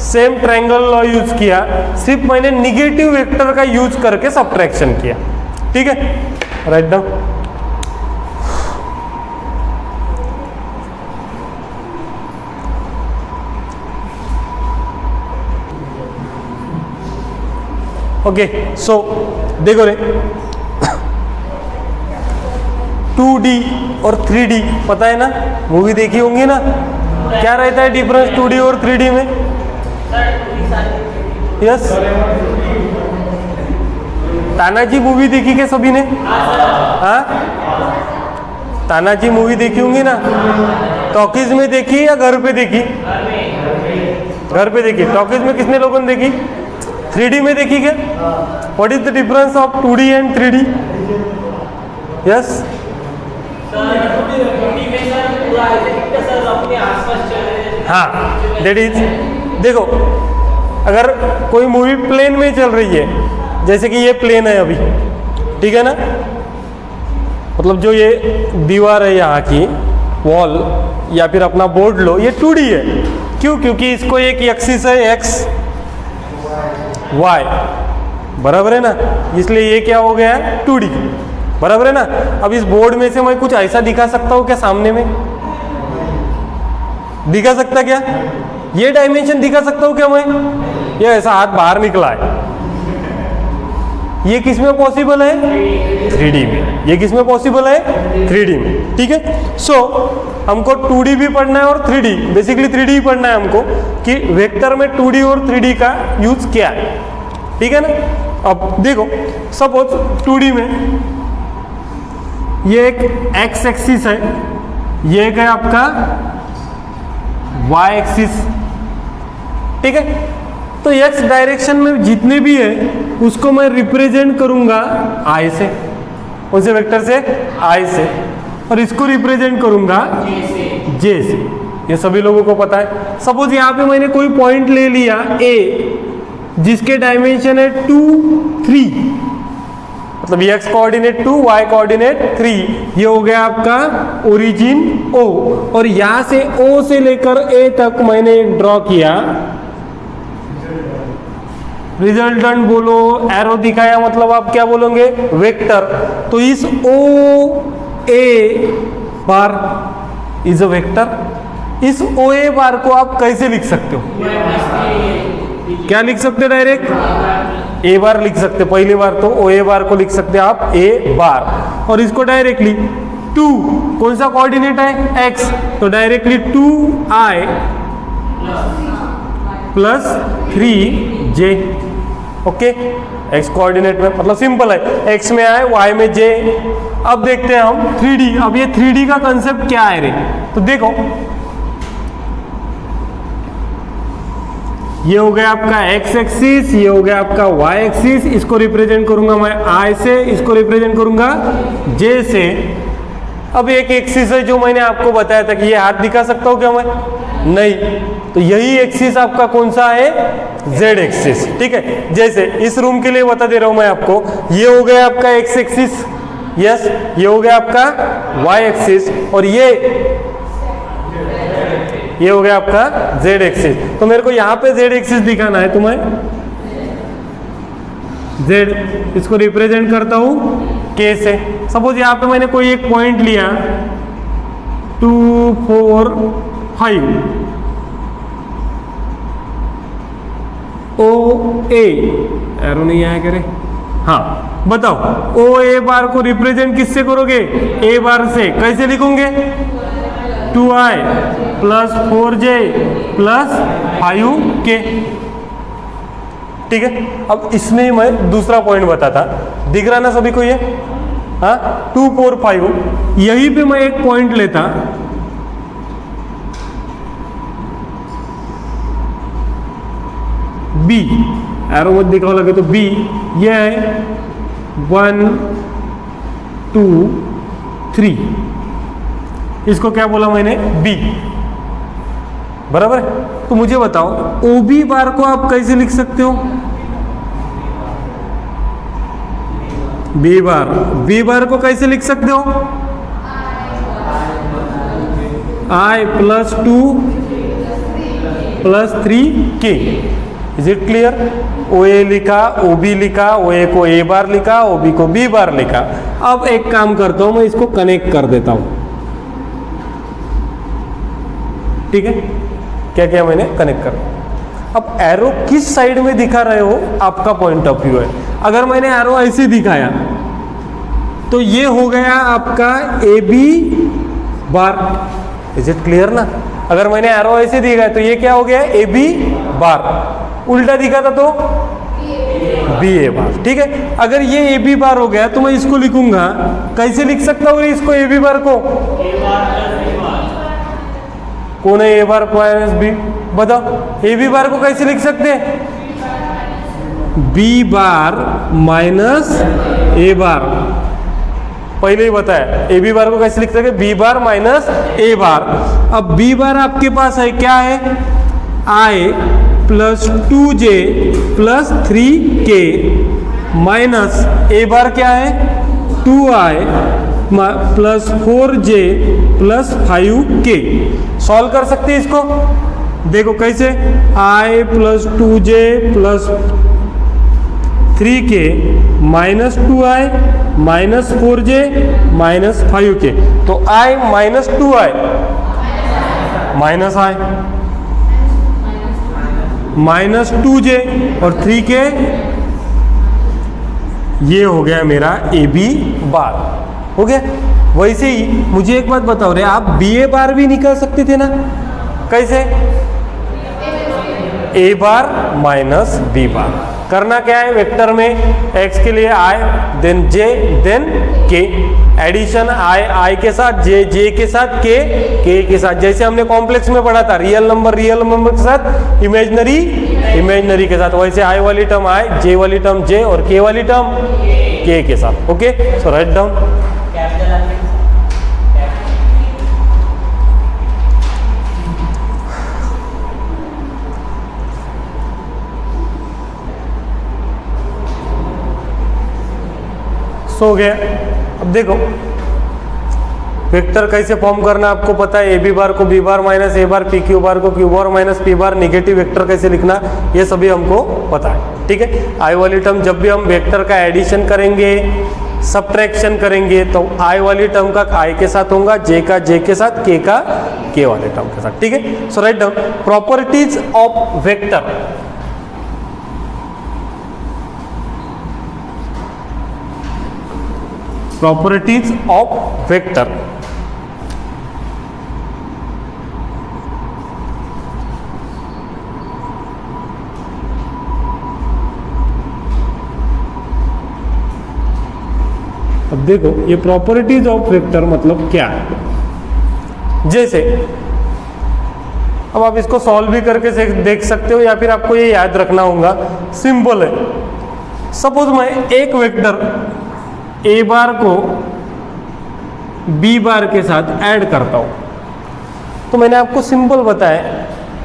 same triangle law use किया, सिर्फ मैंने निगेटिव वेक्टर का यूज करके सब्ट्रैक्शन किया, ठीक है। Write down. ओके, सो देखो रे, 2D और 3D पता है ना, मूवी देखी होंगी ना। क्या रहता है डिफरेंस 2D और 3D में, यस। तानाजी मूवी देखी क्या सभी ने, हाँ, तानाजी मूवी देखी होंगी ना। टॉकीज में देखी या घर पे देखी, घर पे देखी। टॉकीज में कितने लोगों ने देखी, 3D में देखी क्या। What is the difference of 2D and 3D, yes. हाँ, दैट इज, देखो अगर कोई मूवी प्लेन में चल रही है, जैसे कि ये प्लेन है अभी, ठीक है ना, मतलब जो ये दीवार है यहाँ की वॉल या फिर अपना बोर्ड लो, ये 2D है। क्यों, क्योंकि इसको एक एक्सिस है x y, बराबर है ना, इसलिए ये क्या हो गया है 2D, बराबर है ना। अब इस बोर्ड में से मैं कुछ ऐसा दिखा सकता हूँ क्या, सामने में दिखा सकता क्या, ये डायमेंशन दिखा सकता हूँ क्या मैं, ये ऐसा हाथ बाहर निकला है, ये किस में पॉसिबल है? 3D में। ये किस में पॉसिबल है? 3D में। ठीक है, सो हमको 2D भी पढ़ना है और 3D, बेसिकली 3D ही पढ़ना है हमको कि वेक्टर में 2D और 3D का यूज क्या है। ठीक है ना। अब देखो, सपोज 2D में ये एक एक्स एक्सिस है, ये एक है आपका वाई एक्सिस। ठीक है, तो एक्स डायरेक्शन में जितने भी है उसको मैं रिप्रेजेंट करूंगा आई से, उनसे वेक्टर से आई से, और इसको रिप्रेजेंट करूंगा जे से। ये सभी लोगों को पता है। सपोज यहाँ पे मैंने कोई पॉइंट ले लिया ए, जिसके डायमेंशन है 2, 3, मतलब एक्स कोऑर्डिनेट 2, वाई कोऑर्डिनेट 3। ये हो गया आपका ओरिजिन ओ, और यहां से ओ से लेकर ए तक मैंने एक ड्रॉ किया। रिजल्टेंट बोलो, एरो दिखाया, मतलब आप क्या बोलोगे? वेक्टर। तो इस ओ ए बार इज अ वेक्टर। इस ओ ए बार को आप कैसे लिख सकते हो? क्या लिख सकते हो? डायरेक्ट ए बार लिख सकते। पहली बार तो ओ ए बार को लिख सकते आप ए बार, और इसको डायरेक्टली 2, कौन सा कोऑर्डिनेट है? एक्स, तो directly 2i plus 3j। Okay, x coordinate में, मतलब सिंपल है, एक्स में आए, वाई में जे। अब देखते हैं हम 3D। अब ये 3D का कंसेप्ट क्या है रे? तो देखो, ये हो गया आपका एक्स एक्सिस, ये हो गया आपका वाई एक्सिस। इसको रिप्रेजेंट करूंगा मैं आई से, इसको रिप्रेजेंट करूंगा जे से। अब एक एक्सिस है जो मैंने आपको बताया था कि ये हाथ दिखा सकता हूं क्या मैं? नहीं। तो यही एक्सिस आपका कौन सा है? Z axis. ठीक है, जैसे इस रूम के लिए बता दे रहा हूं मैं आपको, ये हो गया आपका एक्स एक्सिस, यस, ये हो गया आपका वाई एक्सिस, और ये हो गया आपका जेड एक्सिस। तो मेरे को यहां पे जेड एक्सिस दिखाना है, तो मैं जेड, इसको रिप्रेजेंट करता हूं के से। सपोज यहां पे मैंने कोई एक पॉइंट लिया 2, 4, 5, ओ ए, एरो नहीं आया करे, हाँ बताओ, ओ ए बार को रिप्रेजेंट किससे करोगे? ए बार से। कैसे लिखोगे? 2i plus 4j plus 5k। ठीक है, अब इसमें मैं दूसरा पॉइंट बताता, दिख रहा ना सभी को ये? हाँ, 2, 4, 5, यहीं पे मैं एक पॉइंट लेता, बी, एरो मत दिखाओ लगे तो बी, ये है 1, 2, 3, इसको क्या बोला मैंने? बी, बराबर है। तो मुझे बताओ, ओ बी बार को आप कैसे लिख सकते हो? बी बार को कैसे लिख सकते हो? I plus 2 plus 3k। Is it clear? O A लिखा, ओ बी लिखा, ओ ए को ए बार लिखा, ओ बी को बी बार लिखा। अब एक काम करता हूं, मैं इसको कनेक्ट कर देता हूं। ठीक है, क्या किया मैंने? कनेक्ट कर। अब एरो किस साइड में दिखा रहे हो, आपका पॉइंट ऑफ व्यू है। अगर मैंने एरो ऐसे दिखाया तो ये हो गया आपका A B bar. Is it clear ना? अगर मैंने एरो ऐसे दिखाया तो ये क्या हो गया? A B bar. उल्टा दिखा था तो बी ए बार। ठीक है, अगर ये ए बी बार हो गया तो मैं इसको लिखूंगा, कैसे लिख सकता हूं इसको? ए बी बार को कौन है? ए बार माइनस बी, बताओ ए बी बार को कैसे लिख सकते हैं? बी बार माइनस ए बार, पहले ही बताया। ए बी बार को कैसे लिख सकते हैं? B bar minus A bar. अब बी बार आपके पास है, क्या है? I plus 2j plus 3k minus A bar क्या है? 2i plus 4j plus 5k। Solve कर सकते हैं इसको? देखो कैसे, i plus 2j plus 3k minus 2i minus 4j minus 5k। तो i minus 2i minus i minus 2j और 3k, ये हो गया मेरा ए बी बार, हो गया। वैसे ही मुझे एक बात बताओ रे, आप बी ए बार भी निकाल सकते थे ना, कैसे? A bar minus B bar. करना क्या है वेक्टर में, x के लिए i, then j, then k, addition i के साथ, j के साथ, k के साथ। जैसे हमने कॉम्प्लेक्स में पढ़ा था, रियल नंबर के साथ, इमेजनरी के साथ, वैसे i वाली टर्म i, j वाली टर्म j और k वाली टर्म k के साथ। Okay, so write down. हो गया। अब देखो वेक्टर कैसे फॉर्म करना आपको पता है, ए बी बार को B bar minus A bar, P Q bar को क्यू बार माइनस पी बार, निगेटिव वेक्टर कैसे लिखना ये सभी हमको पता है, ठीक है। आई वाली टर्म जब भी हम वेक्टर का एडिशन करेंगे, सब्ट्रैक्शन करेंगे, तो आई वाली टर्म का आई के साथ होगा, जे का जे के साथ, के का के वाले टर्म के साथ, ठीक है। So write down properties of vector. Properties of vector. अब देखो ये प्रॉपर्टीज ऑफ वेक्टर मतलब क्या है। जैसे अब आप इसको सॉल्व भी करके देख सकते हो, या फिर आपको ये याद रखना होगा, सिंपल है। सपोज मैं एक वेक्टर ए बार को बी बार के साथ ऐड करता हूं, तो मैंने आपको सिंपल बताया,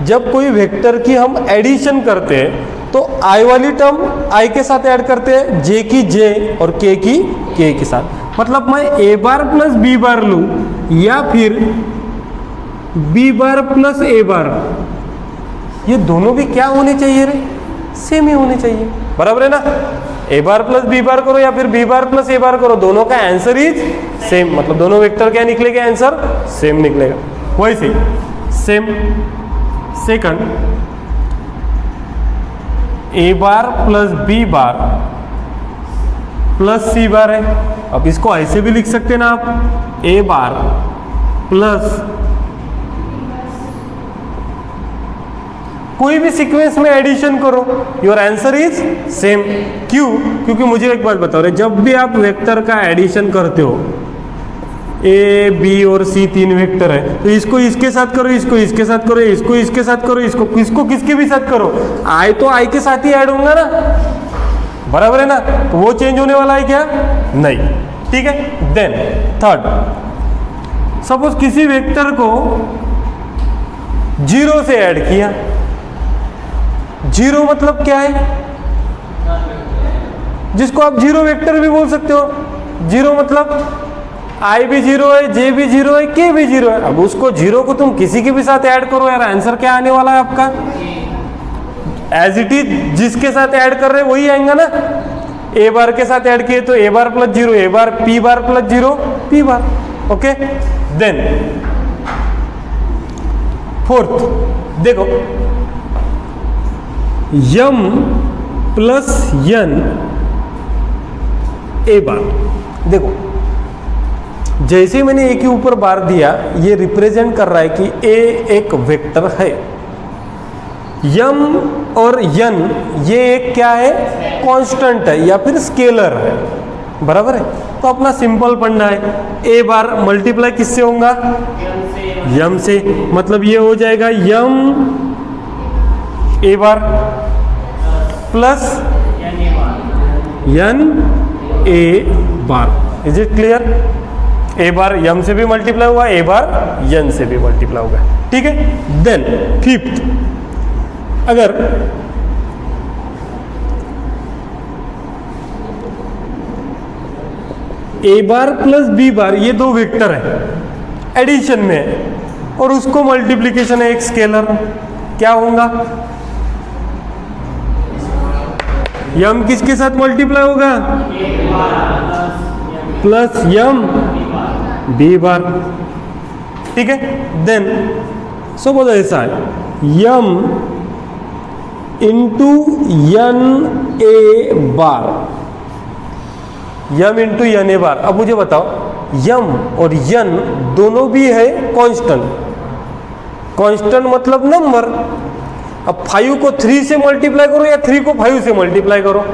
जब कोई वेक्टर की हम एडिशन करते हैं तो आई वाली टर्म आई के साथ ऐड करते हैं, जे की जे और के की के के साथ। मतलब मैं ए बार प्लस बी बार लूं या फिर बी बार प्लस ए बार, ये दोनों भी क्या होने चाहिए रे, सेम ही होने चाहिए, बराबर है ना। ए बार प्लस बी बार करो या फिर बी बार प्लस ए बार करो, दोनों का आंसर इज सेम, मतलब दोनों वेक्टर क्या निकलेगा, आंसर सेम निकलेगा। वैसे सेम सेकंड, ए bar plus B bar plus सी बार है। अब इसको ऐसे भी लिख सकते हैं ना आप, ए बार प्लस कोई भी सीक्वेंस में एडिशन करो, योर आंसर इज सेम। क्यों? क्योंकि मुझे एक बात बताओ रे, जब भी आप वेक्टर का एडिशन करते हो, ए बी और सी तीन वेक्टर है, तो इसको इसके साथ करो, इसको इसके साथ करो, इसको इसके साथ करो, इसको किसके भी साथ करो, आई तो आई के साथ ही ऐड होगा ना, बराबर है ना। तो वो चेंज होने वाला है क्या? नहीं, ठीक है। देन थर्ड, सपोज किसी वेक्टर को जीरो से ऐड किया, जीरो मतलब क्या है, जिसको आप जीरो वेक्टर भी बोल सकते हो। जीरो मतलब आई भी जीरो है, जे भी जीरो है, के भी जीरो है। अब उसको जीरो को तुम किसी के भी साथ ऐड करो यार, आंसर क्या आने वाला है आपका, एज इट इज जिसके साथ ऐड कर रहे वही आएगा ना। ए बार के साथ ऐड किए तो A bar plus zero, A bar P bar plus zero P bar. Okay, then fourth देखो, यम प्लस यन ए बार। देखो जैसे मैंने ए के ऊपर बार दिया, ये रिप्रेजेंट कर रहा है कि ए एक वेक्टर है। यम और यन ये एक क्या है, कांस्टेंट है या फिर स्केलर है, बराबर है। तो अपना सिंपल पढ़ना है, ए बार मल्टीप्लाई किससे होगा, यम से, मतलब ये हो जाएगा M A bar plus N A bar. Is it clear? A bar M से भी मल्टीप्लाई हुआ, ए बार यन से भी मल्टीप्लाई होगा, ठीक है। देन फिफ्थ, अगर ए बार प्लस बी बार ये दो वेक्टर है, एडिशन में है, और उसको मल्टीप्लीकेशन है एक स्केलर, क्या होगा, यम किसके साथ मल्टीप्लाई होगा, प्लस यम बी बार, ठीक है। देन सपोज ऐसा है, M into N A bar, M into N A bar. अब मुझे बताओ, यम और यन दोनों भी है कांस्टेंट, कांस्टेंट मतलब नंबर। अब 5 को 3 से मल्टीप्लाई करो या 3 को 5 से मल्टीप्लाई करो,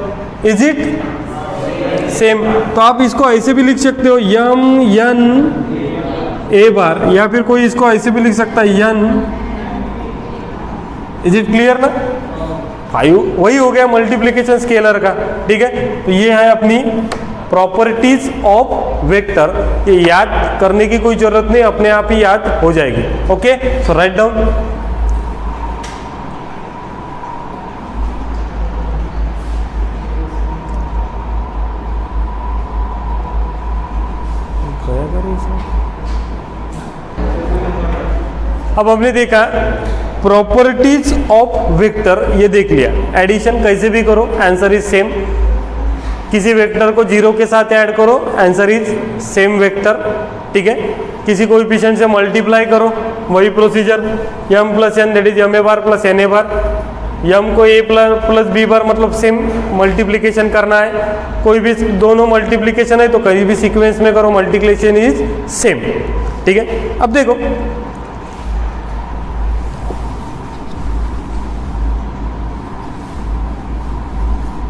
इज इट सेम? तो आप इसको ऐसे भी लिख सकते हो, यम यन ए बार, या फिर कोई इसको ऐसे भी लिख सकता है, यन। इज इट क्लियर ना? 5 वही हो गया मल्टीप्लिकेशन स्केलर का, ठीक है। तो ये है अपनी प्रॉपर्टीज ऑफ वेक्टर, ये याद करने की कोई जरूरत नहीं, अपने आप ही याद हो जाएगी। Okay, so write down. अब हमने देखा प्रॉपर्टीज ऑफ वेक्टर, ये देख लिया। एडिशन कैसे भी करो, आंसर इज सेम। किसी वेक्टर को 0 के साथ ऐड करो, आंसर इज सेम वेक्टर, ठीक है। किसी कोएफिशिएंट से मल्टीप्लाई करो, वही procedure, m plus N that is m A bar plus N A bar. m को a प्लस b बार मतलब सेम मल्टीप्लिकेशन करना है, कोई भी दोनों मल्टीप्लिकेशन है तो कहीं भी सीक्वेंस में करो, मल्टीप्लिकेशन इज सेम, ठीक है। अब देखो,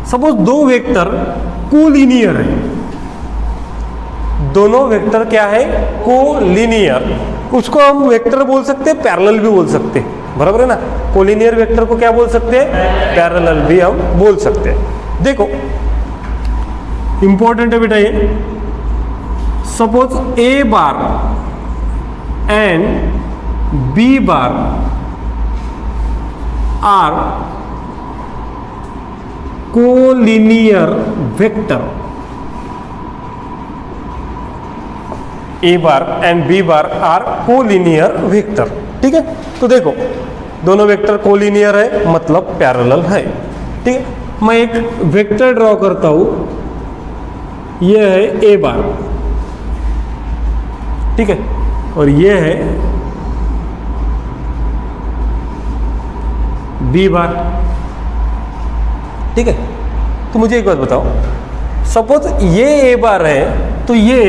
सपोज दो वेक्टर कोलिनियर है, दोनों वेक्टर क्या है, कोलिनियर। उसको हम वेक्टर बोल सकते हैं, पैरेलल भी बोल सकते हैं, बराबर है ना। कोलिनियर वेक्टर को क्या बोल सकते हैं, पैरेलल भी हम बोल सकते हैं। देखो इंपॉर्टेंट है बेटा ये, suppose A bar and B bar are collinear vector, A bar and B bar are collinear vector, ठीक है। तो देखो दोनों वेक्टर कोलिनियर है मतलब पैरेलल है, ठीक है। मैं एक वेक्टर ड्रॉ करता हूं, यह है ए बार, ठीक है, और यह है बी बार, ठीक है। तो मुझे एक बात बताओ, सपोज ये ए बार है तो ये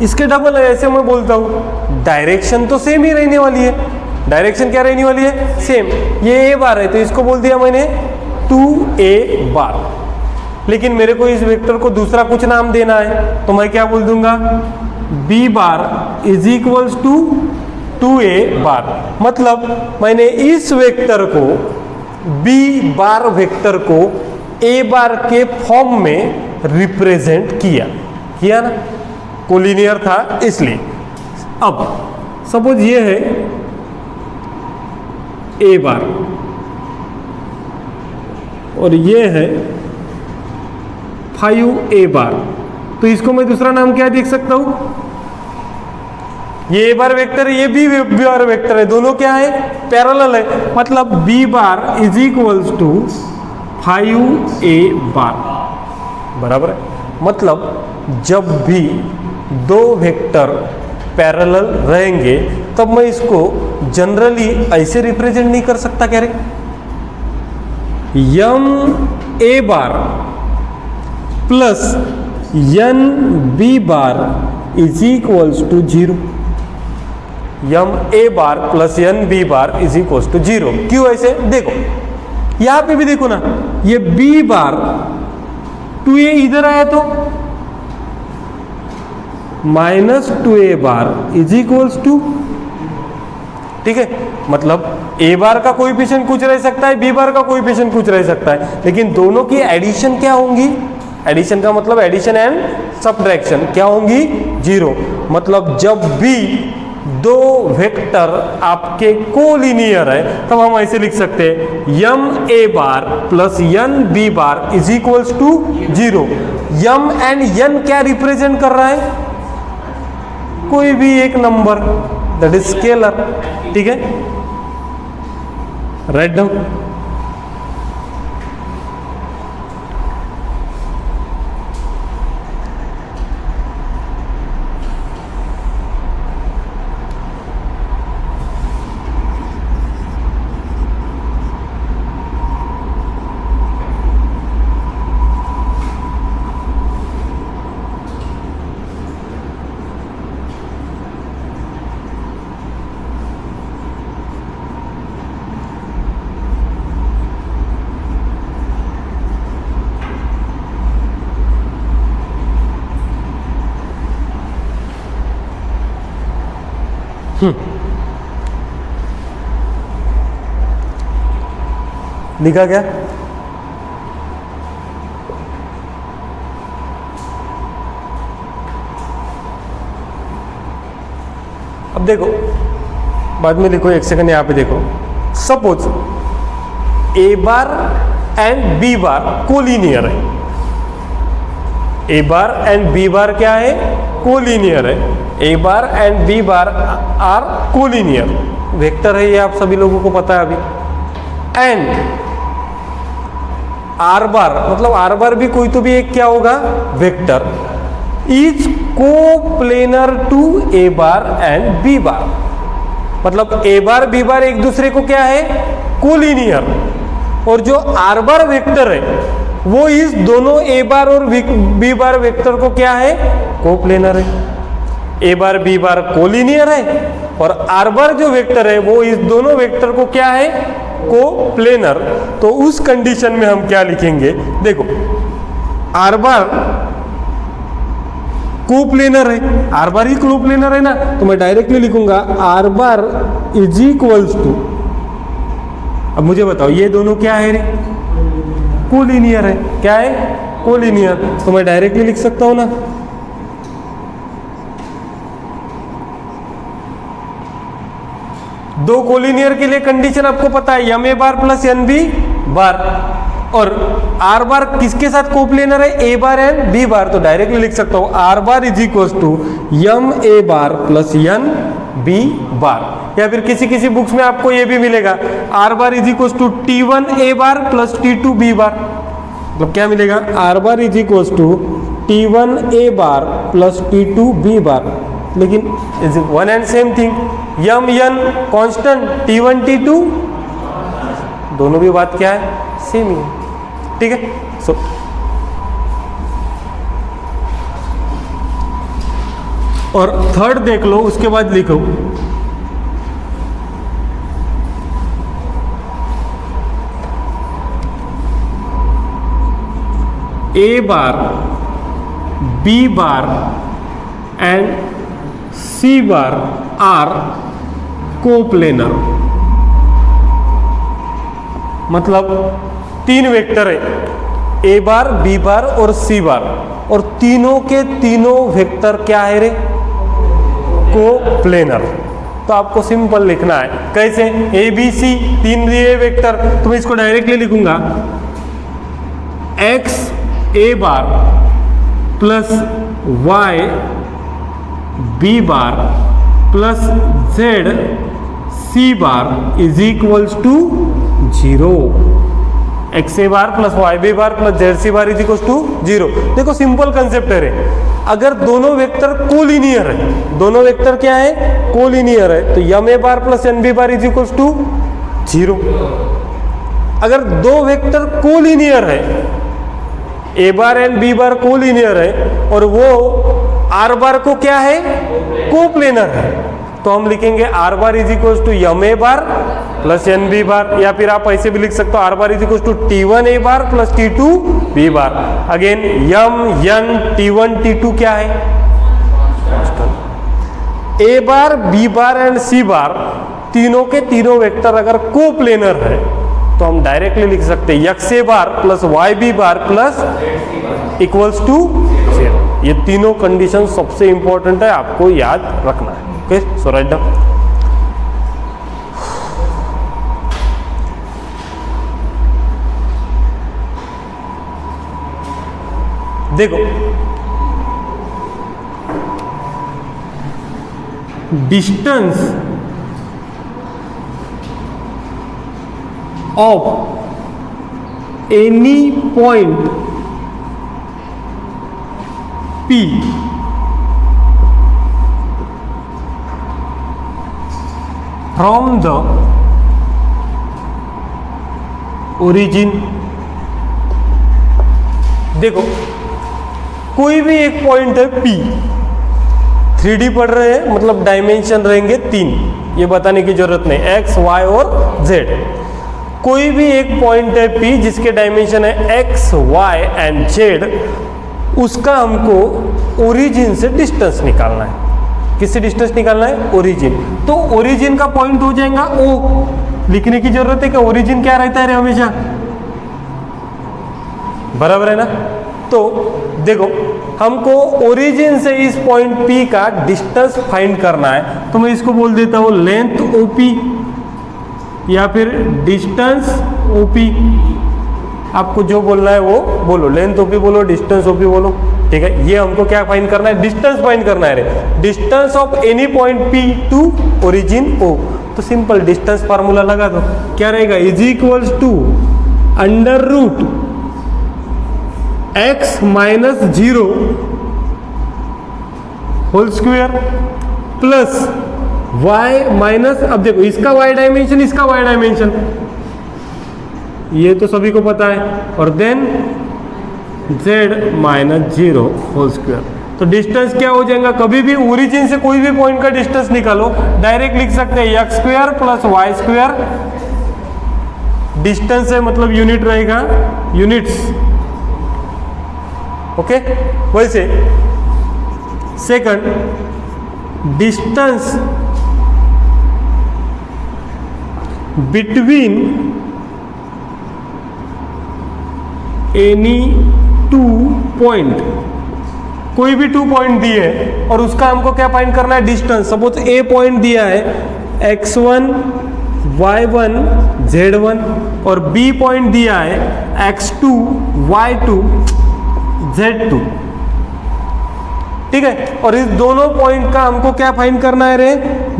इसके डबल है, ऐसे मैं बोलता हूं। डायरेक्शन तो सेम ही रहने वाली है, डायरेक्शन क्या रहने वाली है, सेम। ये ए बार है तो इसको बोल दिया मैंने 2a बार, लेकिन मेरे को इस वेक्टर को दूसरा कुछ नाम देना है तो मैं क्या बोल दूंगा, b bar is equals to 2a बार। मतलब मैंने इस वेक्टर को, b बार वेक्टर को a बार के फॉर्म में रिप्रेजेंट किया ना, कोलिनियर था इसलिए। अब सपोज ये है a बार और ये है 5a बार, तो इसको मैं दूसरा नाम क्या देख सकता हूं, ये ए बार वेक्टर है, ये बी बार वेक्टर है, दोनों क्या है, पैरेलल है। मतलब B bar is equals to 5a bar, बराबर है। मतलब जब भी दो वेक्टर पैरेलल रहेंगे तब मैं इसको जनरली ऐसे रिप्रेजेंट नहीं कर सकता, क्या रे, M A bar plus N B bar is equals to 0। M A bar plus N B bar is equals to 0। क्यों ऐसे, देखो यहां पे भी देखो ना, ये बी बार 2a इधर आया तो -2a bar is equals to, ठीक है। मतलब ए बार का कोएफिशिएंट कुछ रह सकता है, बी बार का कोएफिशिएंट कुछ रह सकता है, लेकिन दोनों की एडिशन क्या होंगी, एडिशन का मतलब एडिशन एंड सब्ट्रैक्शन क्या होंगी, 0। मतलब जब भी दो वेक्टर आपके कोलिनियर है तब हम ऐसे लिख सकते हैं, M A bar plus N B bar is equals to 0। M and N क्या रिप्रेजेंट कर रहा है, कोई भी एक नंबर, दैट इज स्केलर, ठीक है। Write down. लिखा क्या? अब देखो, बाद में लिखो, एक सेकंड यहां पे देखो। Suppose A bar and B bar collinear है। A bar and B bar क्या है? कोलिनियर है। A bar and B bar are collinear, vector है, ये आप सभी लोगों को पता है अभी। एंड आर बार, मतलब आर बार भी कोई तो भी एक क्या होगा? Vector, is coplanar to A bar and B bar. मतलब ए बार बी बार एक दूसरे को क्या है? कोलिनियर। और जो आर बार वेक्टर है वो इस दोनों ए बार और बी बार वेक्टर को क्या है? कोप्लेनर है। A bar B bar collinear है और आर बार जो वेक्टर है वो इस दोनों वेक्टर को क्या है? कोप्लेनर। तो उस कंडीशन में हम क्या लिखेंगे? देखो, आर बार कोप्लेनर है, आर बार ही कोप्लेनर है ना, तो मैं डायरेक्टली लिखूंगा R bar is equals to, अब मुझे बताओ ये दोनों क्या है रे? कोलिनियर है। क्या है? कोलिनियर। तो मैं डायरेक्टली लिख सकता हूं ना, दो कोलिनियर के लिए कंडीशन आपको पता है, M A bar plus N B bar. और आर बार किसके साथ कोप्लेनर है? A bar and B bar. तो डायरेक्टली लिख सकता हूं R bar is equal to M A bar plus N B bar. या फिर किसी किसी बुक्स में आपको ये भी मिलेगा, R bar is equal to T one A bar plus T two B bar. मतलब क्या मिलेगा? R bar is equal to T one A bar plus T two B bar. लेकिन is one and same thing, M N constant, T one T two, दोनों भी बात क्या है? Same ही है। ठीक है। सो और थर्ड देख लो, उसके बाद लिखो A bar B bar and C bar are coplanar. मतलब तीन वेक्टर है, ए बार बी बार और सी बार, और तीनों के तीनों वेक्टर क्या है रे? कोप्लेनर। तो आपको सिंपल लिखना है, कैसे? ए बी सी तीन दिए वेक्टर, तो मैं इसको डायरेक्टली लिखूंगा X A bar plus Y B bar plus Z C bar is equals to 0। X A bar plus Y B bar plus Z C bar is equals to 0। देखो simple concept है रे। अगर दोनों vector collinear है, दोनों vector क्या है? Collinear है, तो M A bar plus N B bar is equals to 0। अगर दो वेक्टर कोलिनियर है, A bar and B bar collinear है, और वो आर बार को क्या है? कोप्लेनर है, तो हम लिखेंगे R bar is equal to M A bar plus N B bar. या फिर आप ऐसे भी लिख सकते हो R bar is equal to T one A bar plus T two B bar. Again M N T one T two क्या है? A bar B bar and C बार तीनों के तीनों वेक्टर अगर कोप्लेनर है तो हम डायरेक्टली लिख सकते हैं X A bar plus Y B bar plus equals to 0। ये तीनों कंडीशन सबसे इंपॉर्टेंट है, आपको याद रखना है। Okay, so write down. देखो distance of any point P from the origin। देखो कोई भी एक पॉइंट है P, 3D पढ़ रहे हैं मतलब डायमेंशन रहेंगे 3, ये बताने की जरूरत नहीं, x, y और z। कोई भी एक पॉइंट है P जिसके डायमेंशन है x, y एंड z, उसका हमको ओरिजिन से डिस्टेंस निकालना है। किससे डिस्टेंस निकालना है? ओरिजिन। तो ओरिजिन का पॉइंट हो जाएगा ओ। लिखने की जरूरत है कि ओरिजिन क्या रहता है रे हमेशा, बराबर है ना। तो देखो हमको ओरिजिन से इस पॉइंट P का डिस्टेंस फाइंड करना है, तो मैं इसको बोल देता हूं लेंथ OP या फिर डिस्टेंस OP। आपको जो बोलना है वो बोलो, लेंथ OP बोलो, डिस्टेंस OP बोलो, ठीक है। ये हमको क्या फाइंड करना है? डिस्टेंस फाइंड करना है रे, distance of any point P to origin O। तो सिंपल डिस्टेंस फार्मूला लगा दो, क्या रहेगा? Is equals to under root x minus 0 whole square plus y minus, अब देखो इसका y डायमेंशन, इसका y डायमेंशन, ये तो सभी को पता है, और then z minus 0 whole square. तो डिस्टेंस क्या हो जाएगा? कभी भी ओरिजिन से कोई भी पॉइंट का डिस्टेंस निकालो, डायरेक्ट लिख सकते हैं x square plus Y square. Distance है मतलब यूनिट रहेगा, यूनिट्स, ओके। वैसे second, distance between any two point, कोई भी 2 पॉइंट दिए है और उसका हमको क्या फाइंड करना है? डिस्टेंस। सपोज ए पॉइंट दिया है x1 y1 z1 और बी पॉइंट दिया है x2 y2 z2, ठीक है। और इस दोनों पॉइंट का हमको क्या फाइंड करना है रे?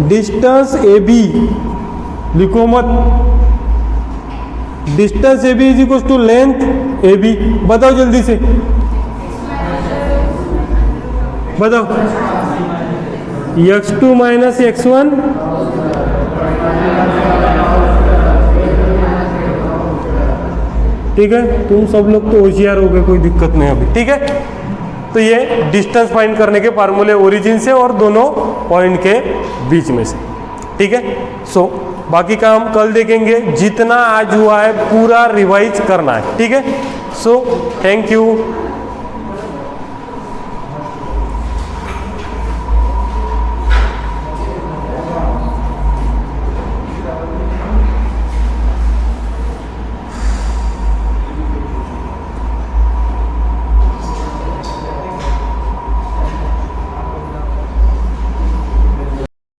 Distance AB। लिखो मत, distance AB is equal to length AB। बताओ जल्दी से, बताओ। x2 माइनस x1 ठीक है। तुम सब लोग तो होशियार हो गए, कोई दिक्कत नहीं अभी, ठीक है। तो ये डिस्टेंस फाइंड करने के फार्मूले ओरिजिन से और दोनों पॉइंट के बीच में से, ठीक है। सो बाकी का हम कल देखेंगे, जितना आज हुआ है पूरा रिवाइज करना है, ठीक है। So thank you.